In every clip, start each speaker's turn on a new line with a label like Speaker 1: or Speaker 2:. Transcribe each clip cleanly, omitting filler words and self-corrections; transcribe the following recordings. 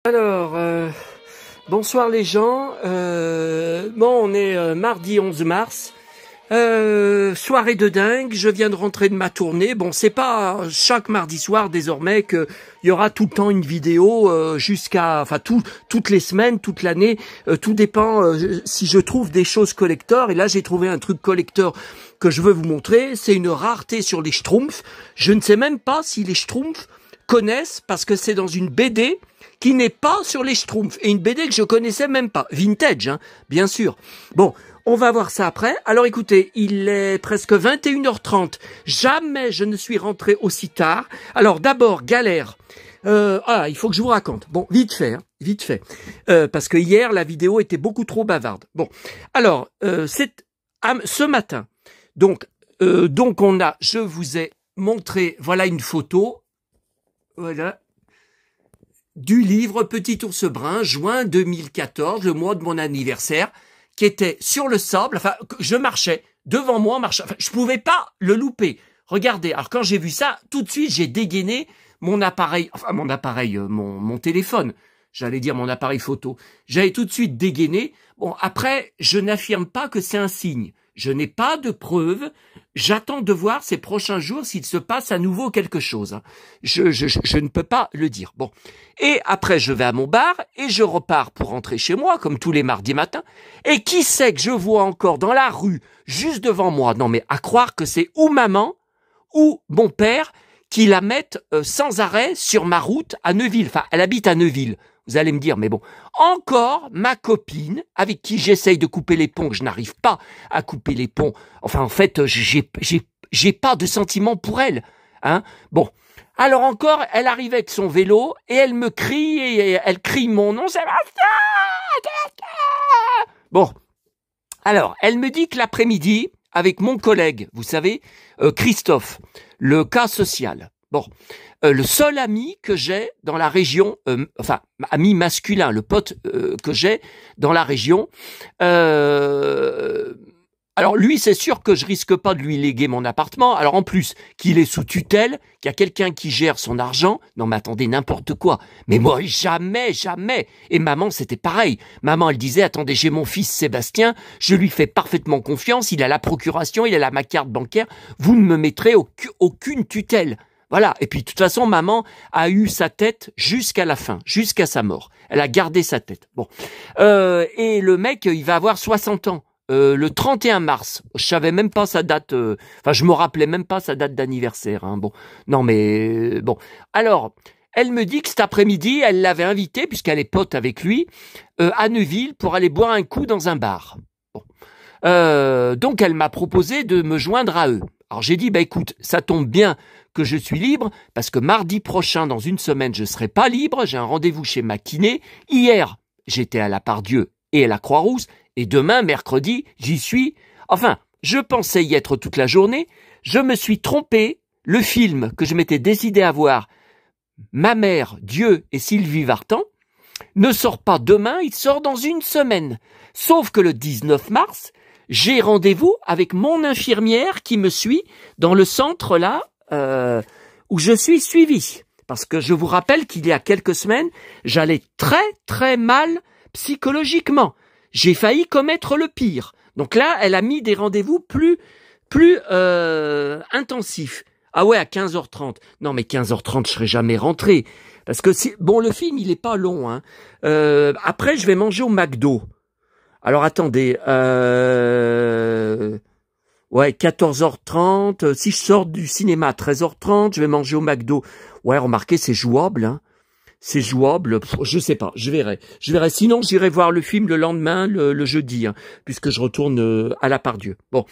Speaker 1: Alors, bonsoir les gens. Bon, on est mardi 11 mars. Soirée de dingue. Je viens de rentrer de ma tournée. Bon, c'est pas chaque mardi soir désormais qu'il y aura tout le temps une vidéo jusqu'à, enfin toutes les semaines, toute l'année. Tout dépend si je trouve des choses collector. Et là, j'ai trouvé un truc collector que je veux vous montrer. C'est une rareté sur les Schtroumpfs. Je ne sais même pas si les Schtroumpfs connaissent parce que c'est dans une BD qui n'est pas sur les Schtroumpfs et une BD que je connaissais même pas, vintage, hein, bien sûr. Bon, on va voir ça après. Alors écoutez, il est presque 21h30. Jamais je ne suis rentré aussi tard. Alors d'abord, galère. Il faut que je vous raconte. Bon, vite fait, hein, vite fait. Parce que hier, la vidéo était beaucoup trop bavarde. Bon, alors, c'est ce matin. Donc je vous ai montré, voilà une photo. Voilà. Du livre Petit ours brun, juin 2014, le mois de mon anniversaire, qui était sur le sable. Enfin, je marchais devant moi, enfin, je pouvais pas le louper. Regardez. Alors quand j'ai vu ça, tout de suite j'ai dégainé mon appareil, mon téléphone. J'allais dire mon appareil photo. J'avais tout de suite dégainé. Bon, après, je n'affirme pas que c'est un signe. Je n'ai pas de preuves. J'attends de voir ces prochains jours s'il se passe à nouveau quelque chose. Je ne peux pas le dire. Bon. Et après, je vais à mon bar et je repars pour rentrer chez moi, comme tous les mardis matins. Et qui sait que je vois encore dans la rue, juste devant moi, non mais à croire que c'est ou maman ou mon père qui la mettent sans arrêt sur ma route à Neuville. Enfin, elle habite à Neuville. Vous allez me dire, mais bon, encore ma copine, avec qui j'essaye de couper les ponts, que je n'arrive pas à couper les ponts. Enfin, en fait, j'ai pas de sentiment pour elle, hein. Bon, alors encore, elle arrive avec son vélo et elle me crie et elle crie mon nom, Sébastien. Bon, alors, elle me dit que l'après-midi, avec mon collègue, vous savez, Christophe, le cas social. Bon, le seul ami que j'ai dans la région, ami masculin, le pote que j'ai dans la région. Alors lui, c'est sûr que je risque pas de lui léguer mon appartement. Alors en plus, qu'il est sous tutelle, qu'il y a quelqu'un qui gère son argent. Non mais attendez, n'importe quoi. Mais moi, jamais, jamais. Et maman, c'était pareil. Maman, elle disait, attendez, j'ai mon fils Sébastien, je lui fais parfaitement confiance, il a la procuration, il a ma carte bancaire, vous ne me mettrez aucune tutelle. Voilà. Et puis, de toute façon, maman a eu sa tête jusqu'à la fin, jusqu'à sa mort. Elle a gardé sa tête. Bon. Et le mec, il va avoir 60 ans. Le 31 mars. Je savais même pas sa date, je me rappelais même pas sa date d'anniversaire, hein. Bon. Non, mais, bon. Alors, elle me dit que cet après-midi, elle l'avait invité, puisqu'elle est pote avec lui, à Neuville pour aller boire un coup dans un bar. Bon. Donc, elle m'a proposé de me joindre à eux. Alors, j'ai dit, écoute, ça tombe bien que je suis libre, parce que mardi prochain, dans une semaine, je serai pas libre, j'ai un rendez-vous chez ma kiné. Hier, j'étais à la Pardieu et à la Croix-Rousse, et demain, mercredi, j'y suis. Enfin, je pensais y être toute la journée, je me suis trompé, le film que je m'étais décidé à voir, Ma mère, Dieu et Sylvie Vartan, ne sort pas demain, il sort dans une semaine. Sauf que le 19 mars, j'ai rendez-vous avec mon infirmière qui me suit dans le centre là, où je suis suivi. Parce que je vous rappelle qu'il y a quelques semaines, j'allais très très mal psychologiquement. J'ai failli commettre le pire. Donc là, elle a mis des rendez-vous plus intensifs. Ah ouais, à 15h30. Non mais 15h30, je serais jamais rentré. Parce que le film, il est pas long, hein. Après, je vais manger au McDo. Alors attendez, 14h30, si je sors du cinéma à 13h30, je vais manger au McDo. Ouais, remarquez, c'est jouable, hein. C'est jouable, je sais pas, je verrai. Sinon, j'irai voir le film le lendemain, le jeudi, hein, puisque je retourne à la Pardieu. Bon.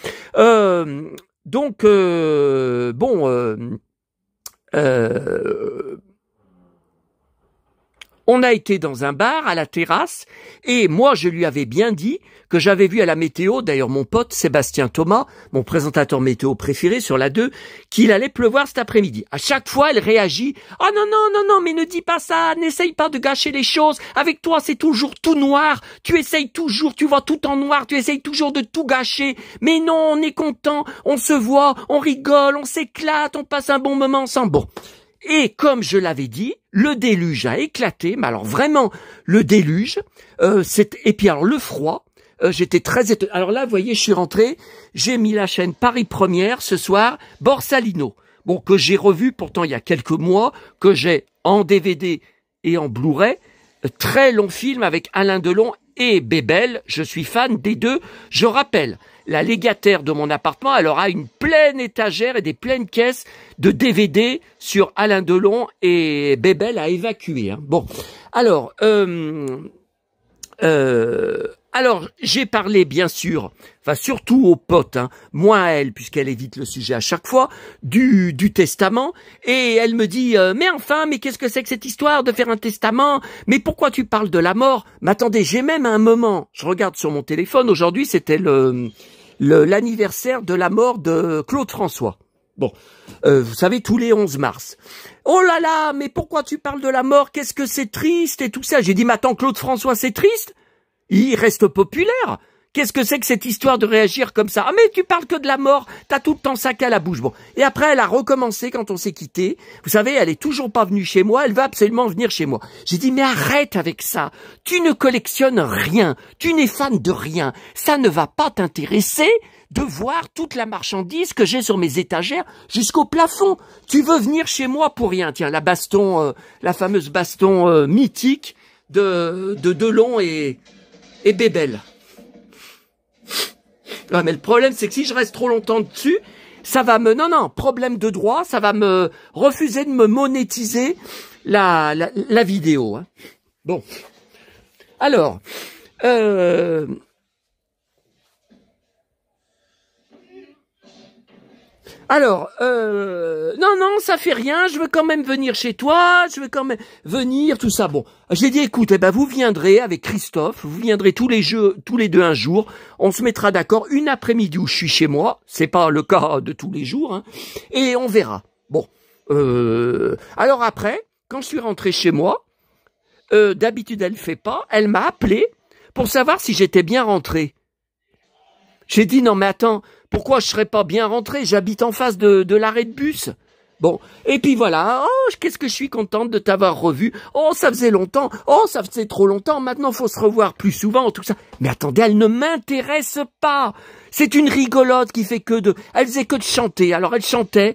Speaker 1: On a été dans un bar à la terrasse et moi je lui avais bien dit que j'avais vu à la météo, d'ailleurs mon pote Sébastien Thomas, mon présentateur météo préféré sur la 2, qu'il allait pleuvoir cet après-midi. À chaque fois elle réagit « Ah non, mais ne dis pas ça, n'essaye pas de gâcher les choses, avec toi c'est toujours tout noir, tu essayes toujours, tu vois tout en noir, tu essayes toujours de tout gâcher, mais non, on est content, on se voit, on rigole, on s'éclate, on passe un bon moment ensemble. » Bon. Et comme je l'avais dit, le déluge a éclaté, mais alors vraiment, le déluge, et puis alors le froid, j'étais très étonné. Alors là, vous voyez, je suis rentré, j'ai mis la chaîne Paris Première ce soir, Borsalino, bon, que j'ai revu pourtant il y a quelques mois, que j'ai en DVD et en Blu-ray, très long film avec Alain Delon et Bébel, je suis fan des deux. Je rappelle, la légataire de mon appartement, elle aura une pleine étagère et des pleines caisses de DVD sur Alain Delon et Bébel à évacuer. Hein. Bon, alors, j'ai parlé, bien sûr, enfin surtout aux potes, hein, moins à elle, puisqu'elle évite le sujet à chaque fois, du testament, et elle me dit mais enfin, mais qu'est-ce que c'est que cette histoire de faire un testament? Mais pourquoi tu parles de la mort? Mais attendez, j'ai même un moment, je regarde sur mon téléphone, aujourd'hui c'était l'anniversaire de la mort de Claude François. Bon, vous savez, tous les 11 mars. Oh là là, mais pourquoi tu parles de la mort? Qu'est-ce que c'est triste et tout ça? J'ai dit, mais attends, Claude François, c'est triste? Il reste populaire. Qu'est-ce que c'est que cette histoire de réagir comme ça? Ah mais tu parles que de la mort, t'as tout le temps ça qu'à la bouche. Bon. Et après, elle a recommencé quand on s'est quitté. Vous savez, elle est toujours pas venue chez moi, elle va absolument venir chez moi. J'ai dit, mais arrête avec ça. Tu ne collectionnes rien, tu n'es fan de rien. Ça ne va pas t'intéresser de voir toute la marchandise que j'ai sur mes étagères jusqu'au plafond. Tu veux venir chez moi pour rien. Tiens, la fameuse baston mythique de Delon et Bébel. Ouais, mais le problème, c'est que si je reste trop longtemps dessus, ça va me... Non, problème de droit, ça va me refuser de me monétiser la vidéo. Hein. Bon. Alors, non, ça fait rien, je veux quand même venir chez toi, je veux quand même venir, tout ça. Bon, j'ai dit, écoute, vous viendrez avec Christophe, vous viendrez tous les deux un jour, on se mettra d'accord une après-midi où je suis chez moi, c'est pas le cas de tous les jours, hein, et on verra. Bon, alors après, quand je suis rentré chez moi, d'habitude elle fait pas, elle m'a appelé pour savoir si j'étais bien rentré. J'ai dit, non mais attends, pourquoi je serais pas bien rentré? J'habite en face de l'arrêt de bus. Bon, et puis voilà, oh, qu'est-ce que je suis contente de t'avoir revu. Oh, ça faisait longtemps. Oh, ça faisait trop longtemps. Maintenant, faut se revoir plus souvent, tout ça. Mais attendez, elle ne m'intéresse pas. C'est une rigolote qui fait elle faisait que de chanter. Alors, elle chantait,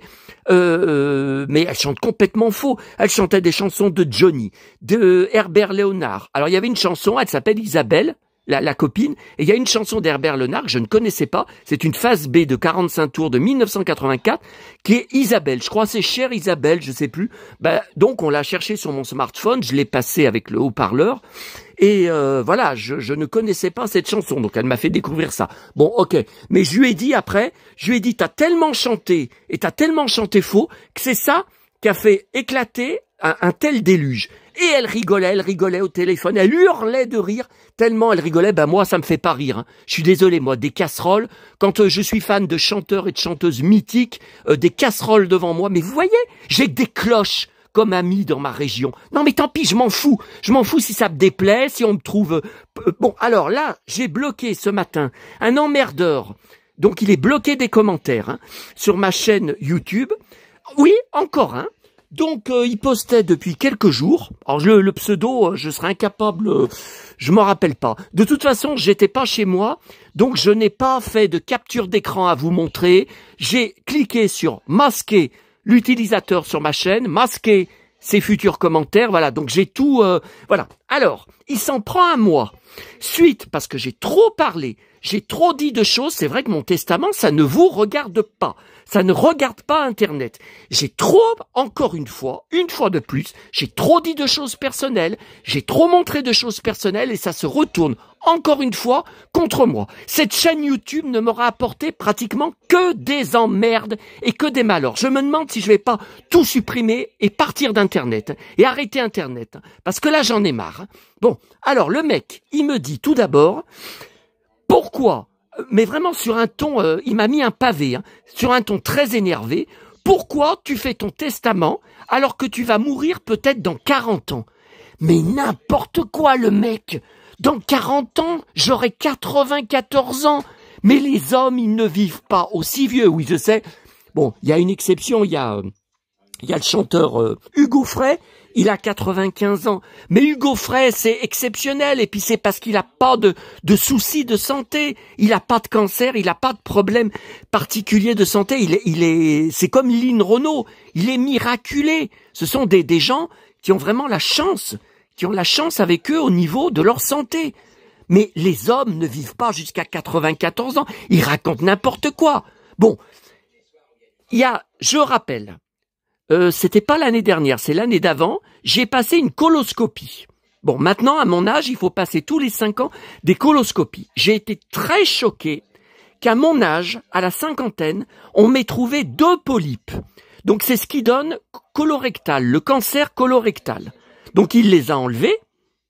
Speaker 1: mais elle chante complètement faux. Elle chantait des chansons de Johnny, de Herbert Léonard. Alors, il y avait une chanson, elle s'appelle Isabelle. La copine, et il y a une chanson d'Herbert Léonard que je ne connaissais pas, c'est une phase B de 45 tours de 1984, qui est Isabelle, je crois c'est Chère Isabelle, je sais plus, donc on l'a cherché sur mon smartphone, je l'ai passé avec le haut-parleur, et voilà, je ne connaissais pas cette chanson, donc elle m'a fait découvrir ça. Bon, ok, mais je lui ai dit après, t'as tellement chanté, et t'as tellement chanté faux, que c'est ça qui a fait éclater un tel déluge. Et elle rigolait au téléphone, elle hurlait de rire, tellement elle rigolait, moi ça me fait pas rire. Hein. Je suis désolé, moi, des casseroles, quand je suis fan de chanteurs et de chanteuses mythiques, des casseroles devant moi, mais vous voyez, j'ai des cloches comme amis dans ma région. Non mais tant pis, je m'en fous si ça me déplaît, si on me trouve... Bon, alors là, j'ai bloqué ce matin un emmerdeur, donc il est bloqué des commentaires hein, sur ma chaîne YouTube. Oui, encore un. Donc, il postait depuis quelques jours. Alors, le pseudo, je serais incapable, je m'en rappelle pas. De toute façon, j'étais pas chez moi, donc je n'ai pas fait de capture d'écran à vous montrer. J'ai cliqué sur masquer l'utilisateur sur ma chaîne, masquer ses futurs commentaires, voilà. Donc, j'ai tout, voilà. Alors, il s'en prend à moi. Suite, parce que j'ai trop parlé, j'ai trop dit de choses, c'est vrai que mon testament, ça ne vous regarde pas. Ça ne regarde pas Internet. J'ai trop, encore une fois de plus, j'ai trop dit de choses personnelles, j'ai trop montré de choses personnelles et ça se retourne encore une fois contre moi. Cette chaîne YouTube ne m'aura apporté pratiquement que des emmerdes et que des malheurs. Je me demande si je vais pas tout supprimer et partir d'Internet et arrêter Internet. Parce que là, j'en ai marre. Bon, alors le mec, il me dit tout d'abord, pourquoi ? Mais vraiment sur un ton, il m'a mis un pavé, hein, sur un ton très énervé. Pourquoi tu fais ton testament alors que tu vas mourir peut-être dans 40 ans? Mais n'importe quoi le mec. Dans 40 ans, j'aurai 94 ans. Mais les hommes, ils ne vivent pas aussi vieux. Oui, je sais. Bon, il y a une exception, il y a Il y a le chanteur Hugo Frey, il a 95 ans. Mais Hugo Frey, c'est exceptionnel. Et puis c'est parce qu'il n'a pas de soucis de santé. Il n'a pas de cancer, il n'a pas de problème particulier de santé. C'est comme Lynn Renault. Il est miraculé. Ce sont des gens qui ont vraiment la chance, qui ont la chance avec eux au niveau de leur santé. Mais les hommes ne vivent pas jusqu'à 94 ans. Ils racontent n'importe quoi. Bon, je rappelle, c'était pas l'année dernière, c'est l'année d'avant, j'ai passé une coloscopie. Bon, maintenant, à mon âge, il faut passer tous les 5 ans des coloscopies. J'ai été très choqué qu'à mon âge, à la cinquantaine, on m'ait trouvé 2 polypes. Donc c'est ce qui donne colorectal, le cancer colorectal. Donc il les a enlevés,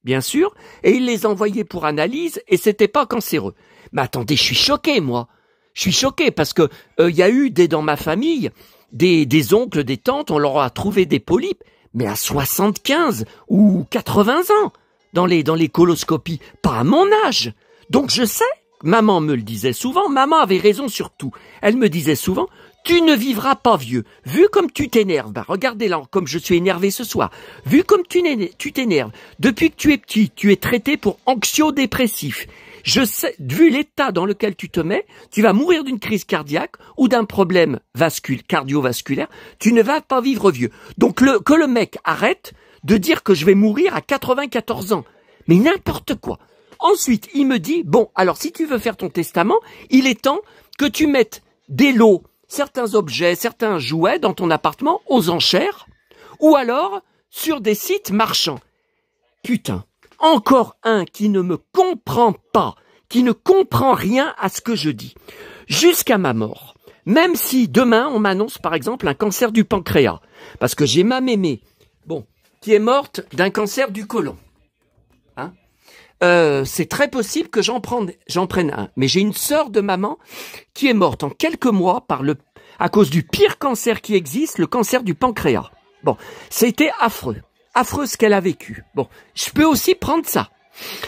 Speaker 1: bien sûr, et il les a envoyés pour analyse, et c'était pas cancéreux. Mais attendez, je suis choqué, moi. Je suis choqué parce que y a eu dans ma famille des oncles, des tantes, on leur a trouvé des polypes, mais à 75 ou 80 ans dans les coloscopies, pas à mon âge. Donc je sais, maman me le disait souvent, maman avait raison sur tout. Elle me disait souvent, tu ne vivras pas vieux. Vu comme tu t'énerves, regardez là, comme je suis énervé ce soir. Vu comme tu t'énerves, depuis que tu es petit, tu es traité pour anxio-dépressif. Je sais, vu l'état dans lequel tu te mets, tu vas mourir d'une crise cardiaque ou d'un problème cardiovasculaire. Tu ne vas pas vivre vieux. Donc que le mec arrête de dire que je vais mourir à 94 ans. Mais n'importe quoi. Ensuite, il me dit, bon, alors si tu veux faire ton testament, il est temps que tu mettes des lots, certains objets, certains jouets dans ton appartement aux enchères, ou alors sur des sites marchands. Putain. Encore un qui ne me comprend pas, qui ne comprend rien à ce que je dis. Jusqu'à ma mort, même si demain on m'annonce par exemple un cancer du pancréas, parce que j'ai ma mémé, qui est morte d'un cancer du côlon. Hein, c'est très possible que j'en prenne un. Mais j'ai une sœur de maman qui est morte en quelques mois à cause du pire cancer qui existe, le cancer du pancréas. Bon, c'était affreux. Affreux ce qu'elle a vécu. Bon, je peux aussi prendre ça.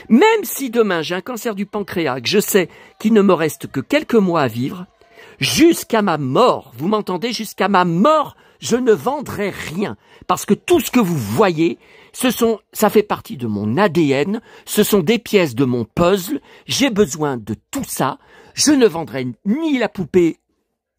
Speaker 1: Même si demain j'ai un cancer du pancréas, que je sais qu'il ne me reste que quelques mois à vivre, jusqu'à ma mort, vous m'entendez, jusqu'à ma mort, je ne vendrai rien. Parce que tout ce que vous voyez, ça fait partie de mon ADN, ce sont des pièces de mon puzzle, j'ai besoin de tout ça, je ne vendrai ni la poupée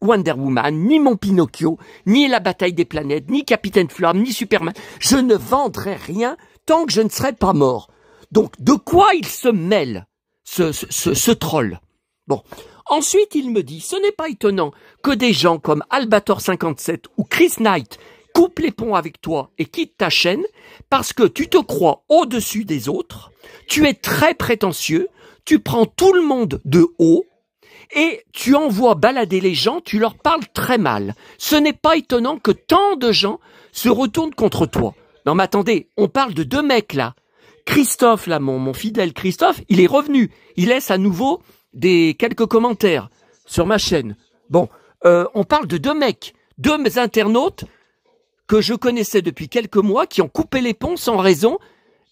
Speaker 1: Wonder Woman, ni mon Pinocchio, ni la bataille des planètes, ni Capitaine Flamme, ni Superman. Je ne vendrai rien tant que je ne serai pas mort. Donc, de quoi il se mêle, ce troll? Bon. Ensuite, il me dit, ce n'est pas étonnant que des gens comme Albator 57 ou Chris Knight coupent les ponts avec toi et quittent ta chaîne parce que tu te crois au-dessus des autres, tu es très prétentieux, tu prends tout le monde de haut, et tu envoies balader les gens, tu leur parles très mal. Ce n'est pas étonnant que tant de gens se retournent contre toi. Non mais attendez, on parle de 2 mecs là. Christophe, là, mon fidèle Christophe, il est revenu. Il laisse à nouveau quelques commentaires sur ma chaîne. Bon, on parle de 2 mecs, 2 internautes que je connaissais depuis quelques mois, qui ont coupé les ponts sans raison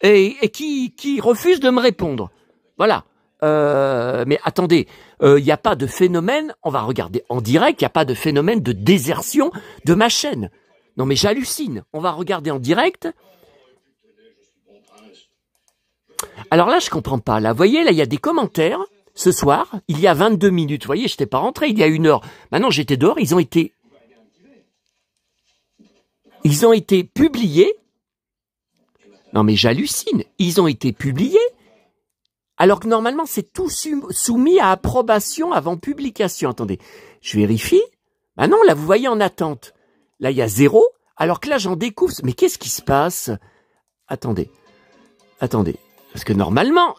Speaker 1: et qui refusent de me répondre. Voilà. Mais attendez, il n'y a pas de phénomène, on va regarder en direct, il n'y a pas de phénomène de désertion de ma chaîne. Non mais j'hallucine, on va regarder en direct. Alors là, je comprends pas. Là, vous voyez, là, il y a des commentaires. Ce soir, il y a 22 minutes, vous voyez, je n'étais pas rentré, il y a 1 heure. Maintenant, j'étais dehors, ils ont été publiés. Non mais j'hallucine, ils ont été publiés. Alors que normalement, c'est tout soumis à approbation avant publication. Attendez, je vérifie. Ah non, là, vous voyez en attente. Là, il y a 0. Alors que là, j'en découvre. Mais qu'est-ce qui se passe? Attendez. Parce que normalement...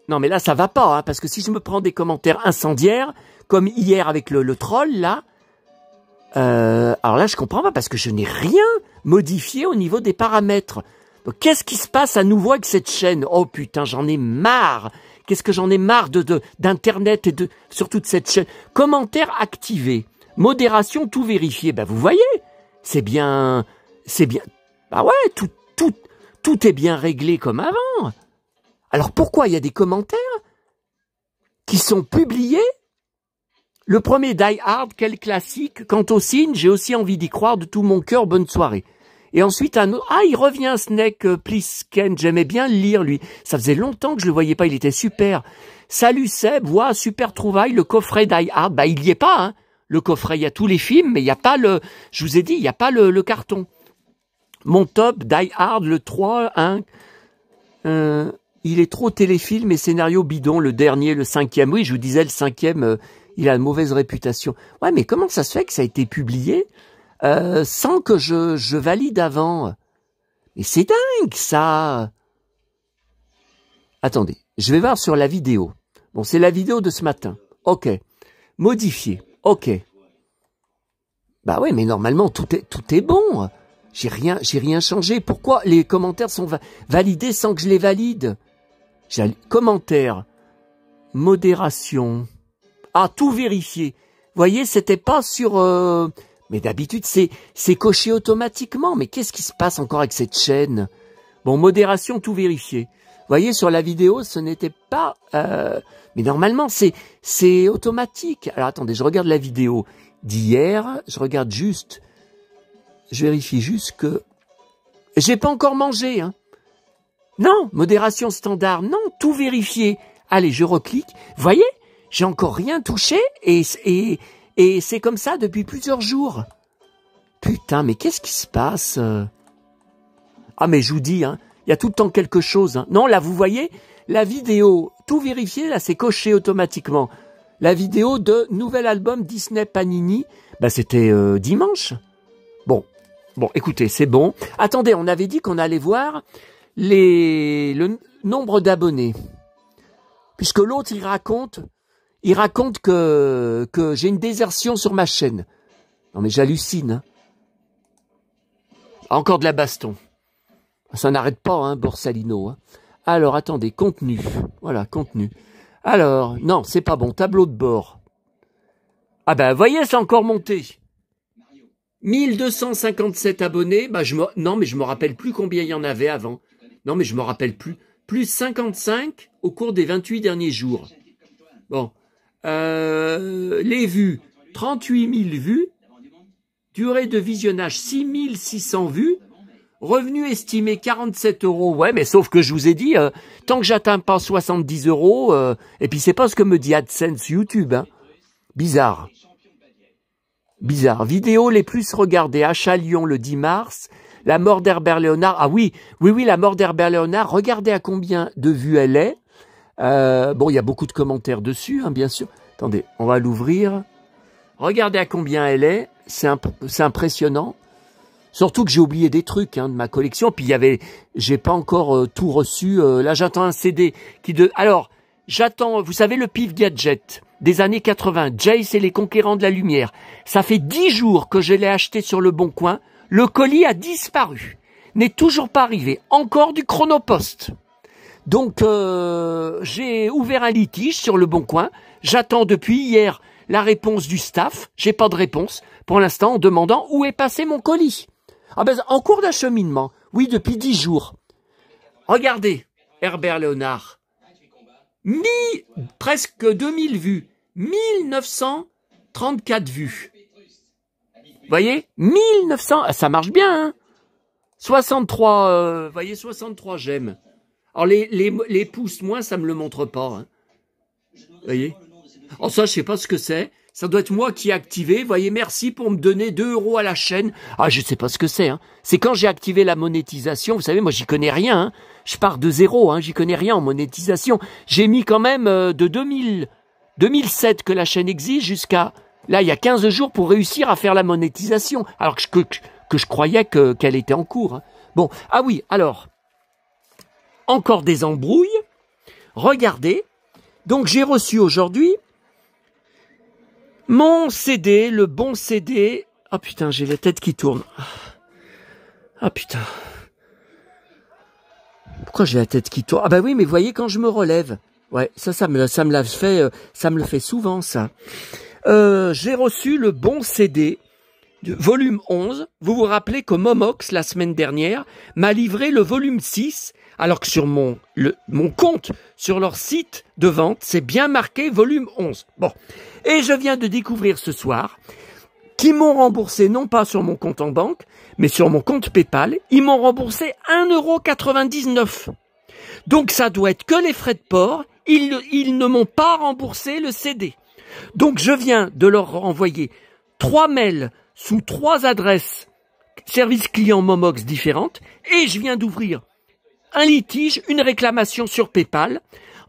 Speaker 1: Non, mais là, ça va pas. Hein, parce que si je me prends des commentaires incendiaires, comme hier avec le troll, là... alors là, je comprends pas, parce que je n'ai rien modifié au niveau des paramètres. Donc, qu'est-ce qui se passe à nouveau avec cette chaîne? Oh putain, j'en ai marre. Qu'est-ce que j'en ai marre d'internet et sur toute cette chaîne. Commentaires activés. Modération, tout vérifié. Ben, vous voyez, c'est bien. Bah ouais, tout est bien réglé comme avant. Alors pourquoi il y a des commentaires qui sont publiés Le premier Die Hard, quel classique. Quant au signe, j'ai aussi envie d'y croire de tout mon cœur, bonne soirée. Et ensuite, un autre... Ah, il revient, Snake Plissken. J'aimais bien le lire, lui. Ça faisait longtemps que je le voyais pas, il était super. Salut Seb, ouais, super trouvaille, le coffret Die Hard. Bah, il y est pas, hein. Le coffret, il y a tous les films, mais il n'y a pas le... Je vous ai dit, il n'y a pas le carton. Mon top, Die Hard, le 3, 1... il est trop téléfilm et scénario bidon, le dernier, le 5e. Oui, je vous disais, le 5e, il a une mauvaise réputation. Ouais, mais comment ça se fait que ça a été publié sans que je valide avant? Mais c'est dingue, ça. Attendez, je vais voir sur la vidéo. Bon, c'est la vidéo de ce matin. Ok. Modifié. Ok. Bah ouais, mais normalement, tout est bon. J'ai rien changé. Pourquoi les commentaires sont validés sans que je les valide? Commentaires. Modération. Ah, tout vérifié. Vous voyez, c'était pas sur... Mais d'habitude, c'est coché automatiquement. Mais qu'est-ce qui se passe encore avec cette chaîne? Bon, modération, tout vérifié. Vous voyez, sur la vidéo, ce n'était pas... Mais normalement, c'est automatique. Alors, attendez, je regarde la vidéo d'hier. Je regarde juste... Je vérifie juste que... J'ai pas encore mangé, hein. Non, modération standard. Non, tout vérifié. Allez, je reclique. Vous voyez, j'ai encore rien touché et c'est comme ça depuis plusieurs jours. Putain, mais qu'est-ce qui se passe? Ah, mais je vous dis, hein, il y a tout le temps quelque chose. Hein. Non, là, vous voyez, la vidéo, tout vérifié, là, c'est coché automatiquement. La vidéo de nouvel album Disney Panini, bah, c'était dimanche. Bon, écoutez, c'est bon. Attendez, on avait dit qu'on allait voir le nombre d'abonnés. Puisque l'autre, il raconte que j'ai une désertion sur ma chaîne. Non, mais j'hallucine. Hein. Encore de la baston. Ça n'arrête pas, hein, Borsalino. Hein. Alors, attendez, contenu. Voilà, contenu. Alors, non, c'est pas bon. Tableau de bord. Ah ben, voyez, c'est encore monté. 1257 abonnés. Bah, non, mais je me rappelle plus combien il y en avait avant. Non, mais je me rappelle plus. Plus 55 au cours des 28 derniers jours. Bon. Les vues, 38 000 vues. Durée de visionnage, 6600 vues. Revenu estimé, 47 €. Ouais, mais sauf que je vous ai dit, tant que j'atteins pas 70 €, et puis c'est pas ce que me dit AdSense YouTube. Hein. Bizarre. Bizarre. Vidéo les plus regardées. Achat Lyon le 10 mars. La mort d'Herbert Léonard. Ah oui, la mort d'Herbert Léonard. Regardez à combien de vues elle est. Bon, il y a beaucoup de commentaires dessus, hein, bien sûr. Attendez, on va l'ouvrir. Regardez à combien elle est. C'est impressionnant. Surtout que j'ai oublié des trucs hein, de ma collection. Puis j'ai pas encore tout reçu. Là, j'attends un CD Alors, j'attends, vous savez, le Pif Gadget des années 80. Jace et les Conquérants de la Lumière. Ça fait 10 jours que je l'ai acheté sur le Bon Coin. Le colis a disparu. N'est toujours pas arrivé. Encore du Chronopost. Donc, j'ai ouvert un litige sur le Bon Coin. J'attends depuis hier la réponse du staff. J'ai pas de réponse pour l'instant en demandant où est passé mon colis. Ah ben, en cours d'acheminement. Oui, depuis 10 jours. Regardez, Herbert Léonard. Presque 2000 vues. 1934 vues. Vous voyez 1900, ça marche bien, hein 63, voyez, 63 j'aime. Alors, les pouces moins, ça me le montre pas, hein. Vous voyez oh, ça, je sais pas ce que c'est. Ça doit être moi qui ai activé. Vous voyez, merci pour me donner 2 € à la chaîne. Ah, je sais pas ce que c'est, hein. C'est quand j'ai activé la monétisation. Vous savez, moi, j'y connais rien, hein. Je pars de zéro, hein. J'y connais rien en monétisation. J'ai mis quand même de 2007 que la chaîne existe jusqu'à... Là, il y a 15 jours pour réussir à faire la monétisation. Alors que je croyais qu'elle était en cours. Hein. Bon, ah oui, alors, encore des embrouilles. Regardez. Donc, j'ai reçu aujourd'hui mon CD, le bon CD. Ah putain, j'ai la tête qui tourne. Ah putain. Pourquoi j'ai la tête qui tourne? Ah bah oui, mais vous voyez, quand je me relève. Ouais, ça me le fait souvent, ça. J'ai reçu le bon CD volume 11. Vous vous rappelez que Momox, la semaine dernière, m'a livré le volume 6, alors que sur mon compte, sur leur site de vente, c'est bien marqué volume 11. Bon. Et je viens de découvrir ce soir qu'ils m'ont remboursé, non pas sur mon compte en banque, mais sur mon compte PayPal, ils m'ont remboursé 1,99 €. Donc ça doit être que les frais de port, ils ne m'ont pas remboursé le CD. Donc je viens de leur envoyer 3 mails sous 3 adresses service client Momox différentes, et je viens d'ouvrir un litige, une réclamation sur PayPal,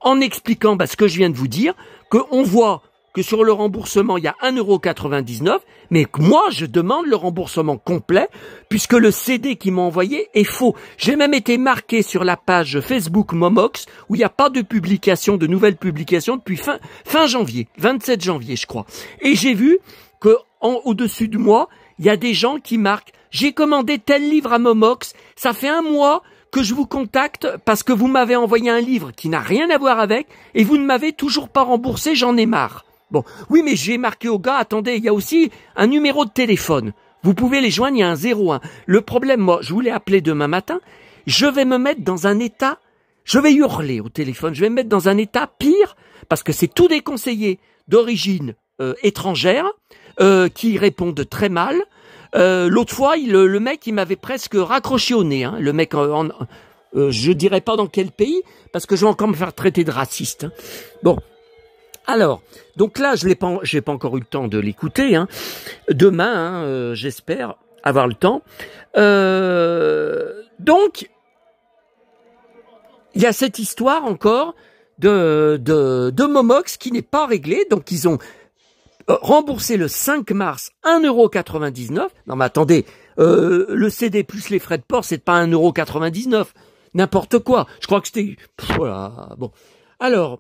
Speaker 1: en expliquant ce que je viens de vous dire, qu'on voit que sur le remboursement, il y a 1,99 €, mais que moi, je demande le remboursement complet, puisque le CD qu'ils m'ont envoyé est faux. J'ai même été marqué sur la page Facebook Momox, où il n'y a pas de publication, de nouvelles publications depuis fin janvier, 27 janvier, je crois. Et j'ai vu que au-dessus de moi, il y a des gens qui marquent « J'ai commandé tel livre à Momox, ça fait 1 mois que je vous contacte parce que vous m'avez envoyé un livre qui n'a rien à voir avec et vous ne m'avez toujours pas remboursé, j'en ai marre. » Bon, oui, mais j'ai marqué au gars, attendez, il y a aussi un numéro de téléphone. Vous pouvez les joindre, il y a un 01. Le problème, moi, je voulais appeler demain matin, je vais me mettre dans un état, je vais hurler au téléphone, je vais me mettre dans un état pire, parce que c'est tous des conseillers d'origine étrangère qui répondent très mal. L'autre fois, le mec, il m'avait presque raccroché au nez. Hein. Le mec, je dirais pas dans quel pays, parce que je vais encore me faire traiter de raciste. Hein. Bon, alors, donc là, j'ai pas encore eu le temps de l'écouter. Hein. Demain, j'espère avoir le temps. Donc, il y a cette histoire encore de Momox qui n'est pas réglée. Donc, ils ont remboursé le 5 mars 1,99 €. Non mais attendez, le CD plus les frais de port, c'est pas 1,99 €. N'importe quoi. Je crois que c'était... Voilà, bon. Alors,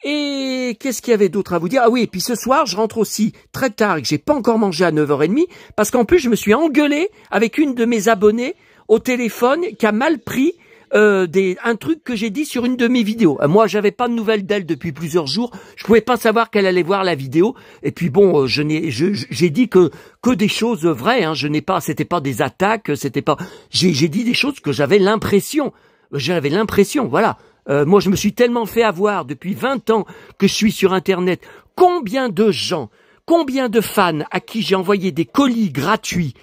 Speaker 1: et qu'est-ce qu'il y avait d'autre à vous dire? Ah oui, et puis ce soir, je rentre aussi très tard et que j'ai pas encore mangé à 9h30, parce qu'en plus, je me suis engueulé avec une de mes abonnées au téléphone qui a mal pris un truc que j'ai dit sur une de mes vidéos. Moi, j'avais pas de nouvelles d'elle depuis plusieurs jours. Je pouvais pas savoir qu'elle allait voir la vidéo. Et puis bon, j'ai dit que des choses vraies. Hein. C'était pas des attaques. C'était pas. J'ai dit des choses que j'avais l'impression. Voilà. Moi, je me suis tellement fait avoir depuis 20 ans que je suis sur Internet. Combien de gens, combien de fans à qui j'ai envoyé des colis gratuits,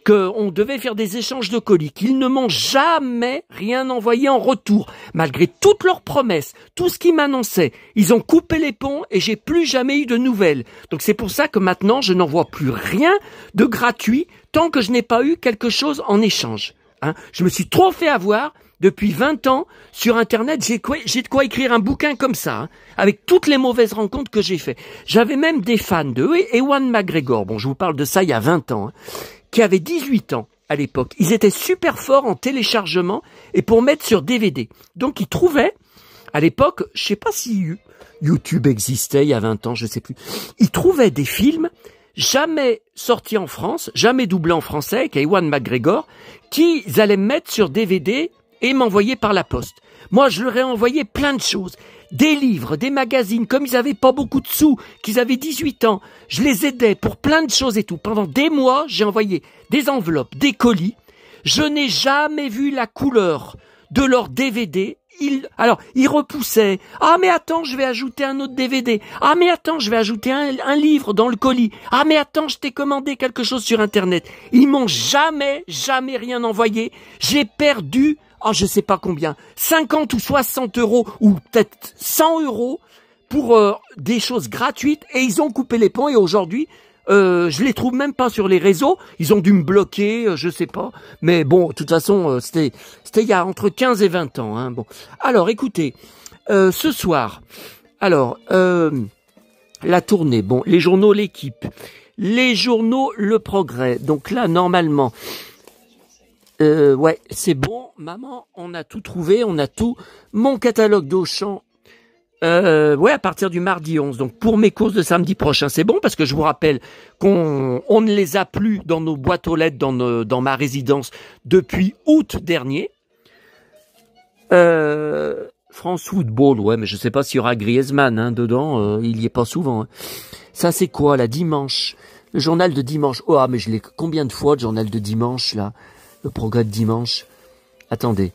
Speaker 1: qu'on devait faire des échanges de colis, qu'ils ne m'ont jamais rien envoyé en retour, malgré toutes leurs promesses, tout ce qu'ils m'annonçaient. Ils ont coupé les ponts et j'ai plus jamais eu de nouvelles. Donc c'est pour ça que maintenant, je n'envoie plus rien de gratuit tant que je n'ai pas eu quelque chose en échange. Hein. Je me suis trop fait avoir. Depuis 20 ans, sur Internet, j'ai de quoi écrire un bouquin comme ça, hein, avec toutes les mauvaises rencontres que j'ai fait. J'avais même des fans de Ewan McGregor, bon, je vous parle de ça il y a 20 ans, hein, qui avaient 18 ans à l'époque. Ils étaient super forts en téléchargement et pour mettre sur DVD. Donc ils trouvaient, à l'époque, je sais pas si YouTube existait il y a 20 ans, je sais plus, ils trouvaient des films jamais sortis en France, jamais doublés en français, avec Ewan McGregor, qu'ils allaient mettre sur DVD et m'envoyer par la poste. Moi, je leur ai envoyé plein de choses. Des livres, des magazines, comme ils avaient pas beaucoup de sous, qu'ils avaient 18 ans. Je les aidais pour plein de choses et tout. Pendant des mois, j'ai envoyé des enveloppes, des colis. Je n'ai jamais vu la couleur de leur DVD. Ils repoussaient. Ah, mais attends, je vais ajouter un autre DVD. Ah, mais attends, je vais ajouter un livre dans le colis. Ah, mais attends, je t'ai commandé quelque chose sur Internet. Ils m'ont jamais rien envoyé. J'ai perdu, je sais pas combien, 50 ou 60 € ou peut-être 100 € pour des choses gratuites et ils ont coupé les ponts et aujourd'hui, je les trouve même pas sur les réseaux. Ils ont dû me bloquer, je sais pas. Mais bon, de toute façon, c'était il y a entre 15 et 20 ans. Hein. Bon, alors écoutez, ce soir, alors la tournée, bon, les journaux L'Équipe, les journaux Le Progrès. Donc là, normalement, ouais, c'est bon, maman, on a tout trouvé, on a tout. Mon catalogue d'Auchan. Ouais, à partir du mardi 11. Donc, pour mes courses de samedi prochain, c'est bon parce que je vous rappelle qu'on ne les a plus dans nos boîtes aux lettres dans ma résidence depuis août dernier. France Football, ouais, mais je sais pas s'il y aura Griezmann dedans. Il y est pas souvent. Hein. Ça, c'est quoi, là, dimanche? Le journal de dimanche. Oh, ah, mais je l'ai combien de fois, le journal de dimanche, là? Le progrès de dimanche. Attendez.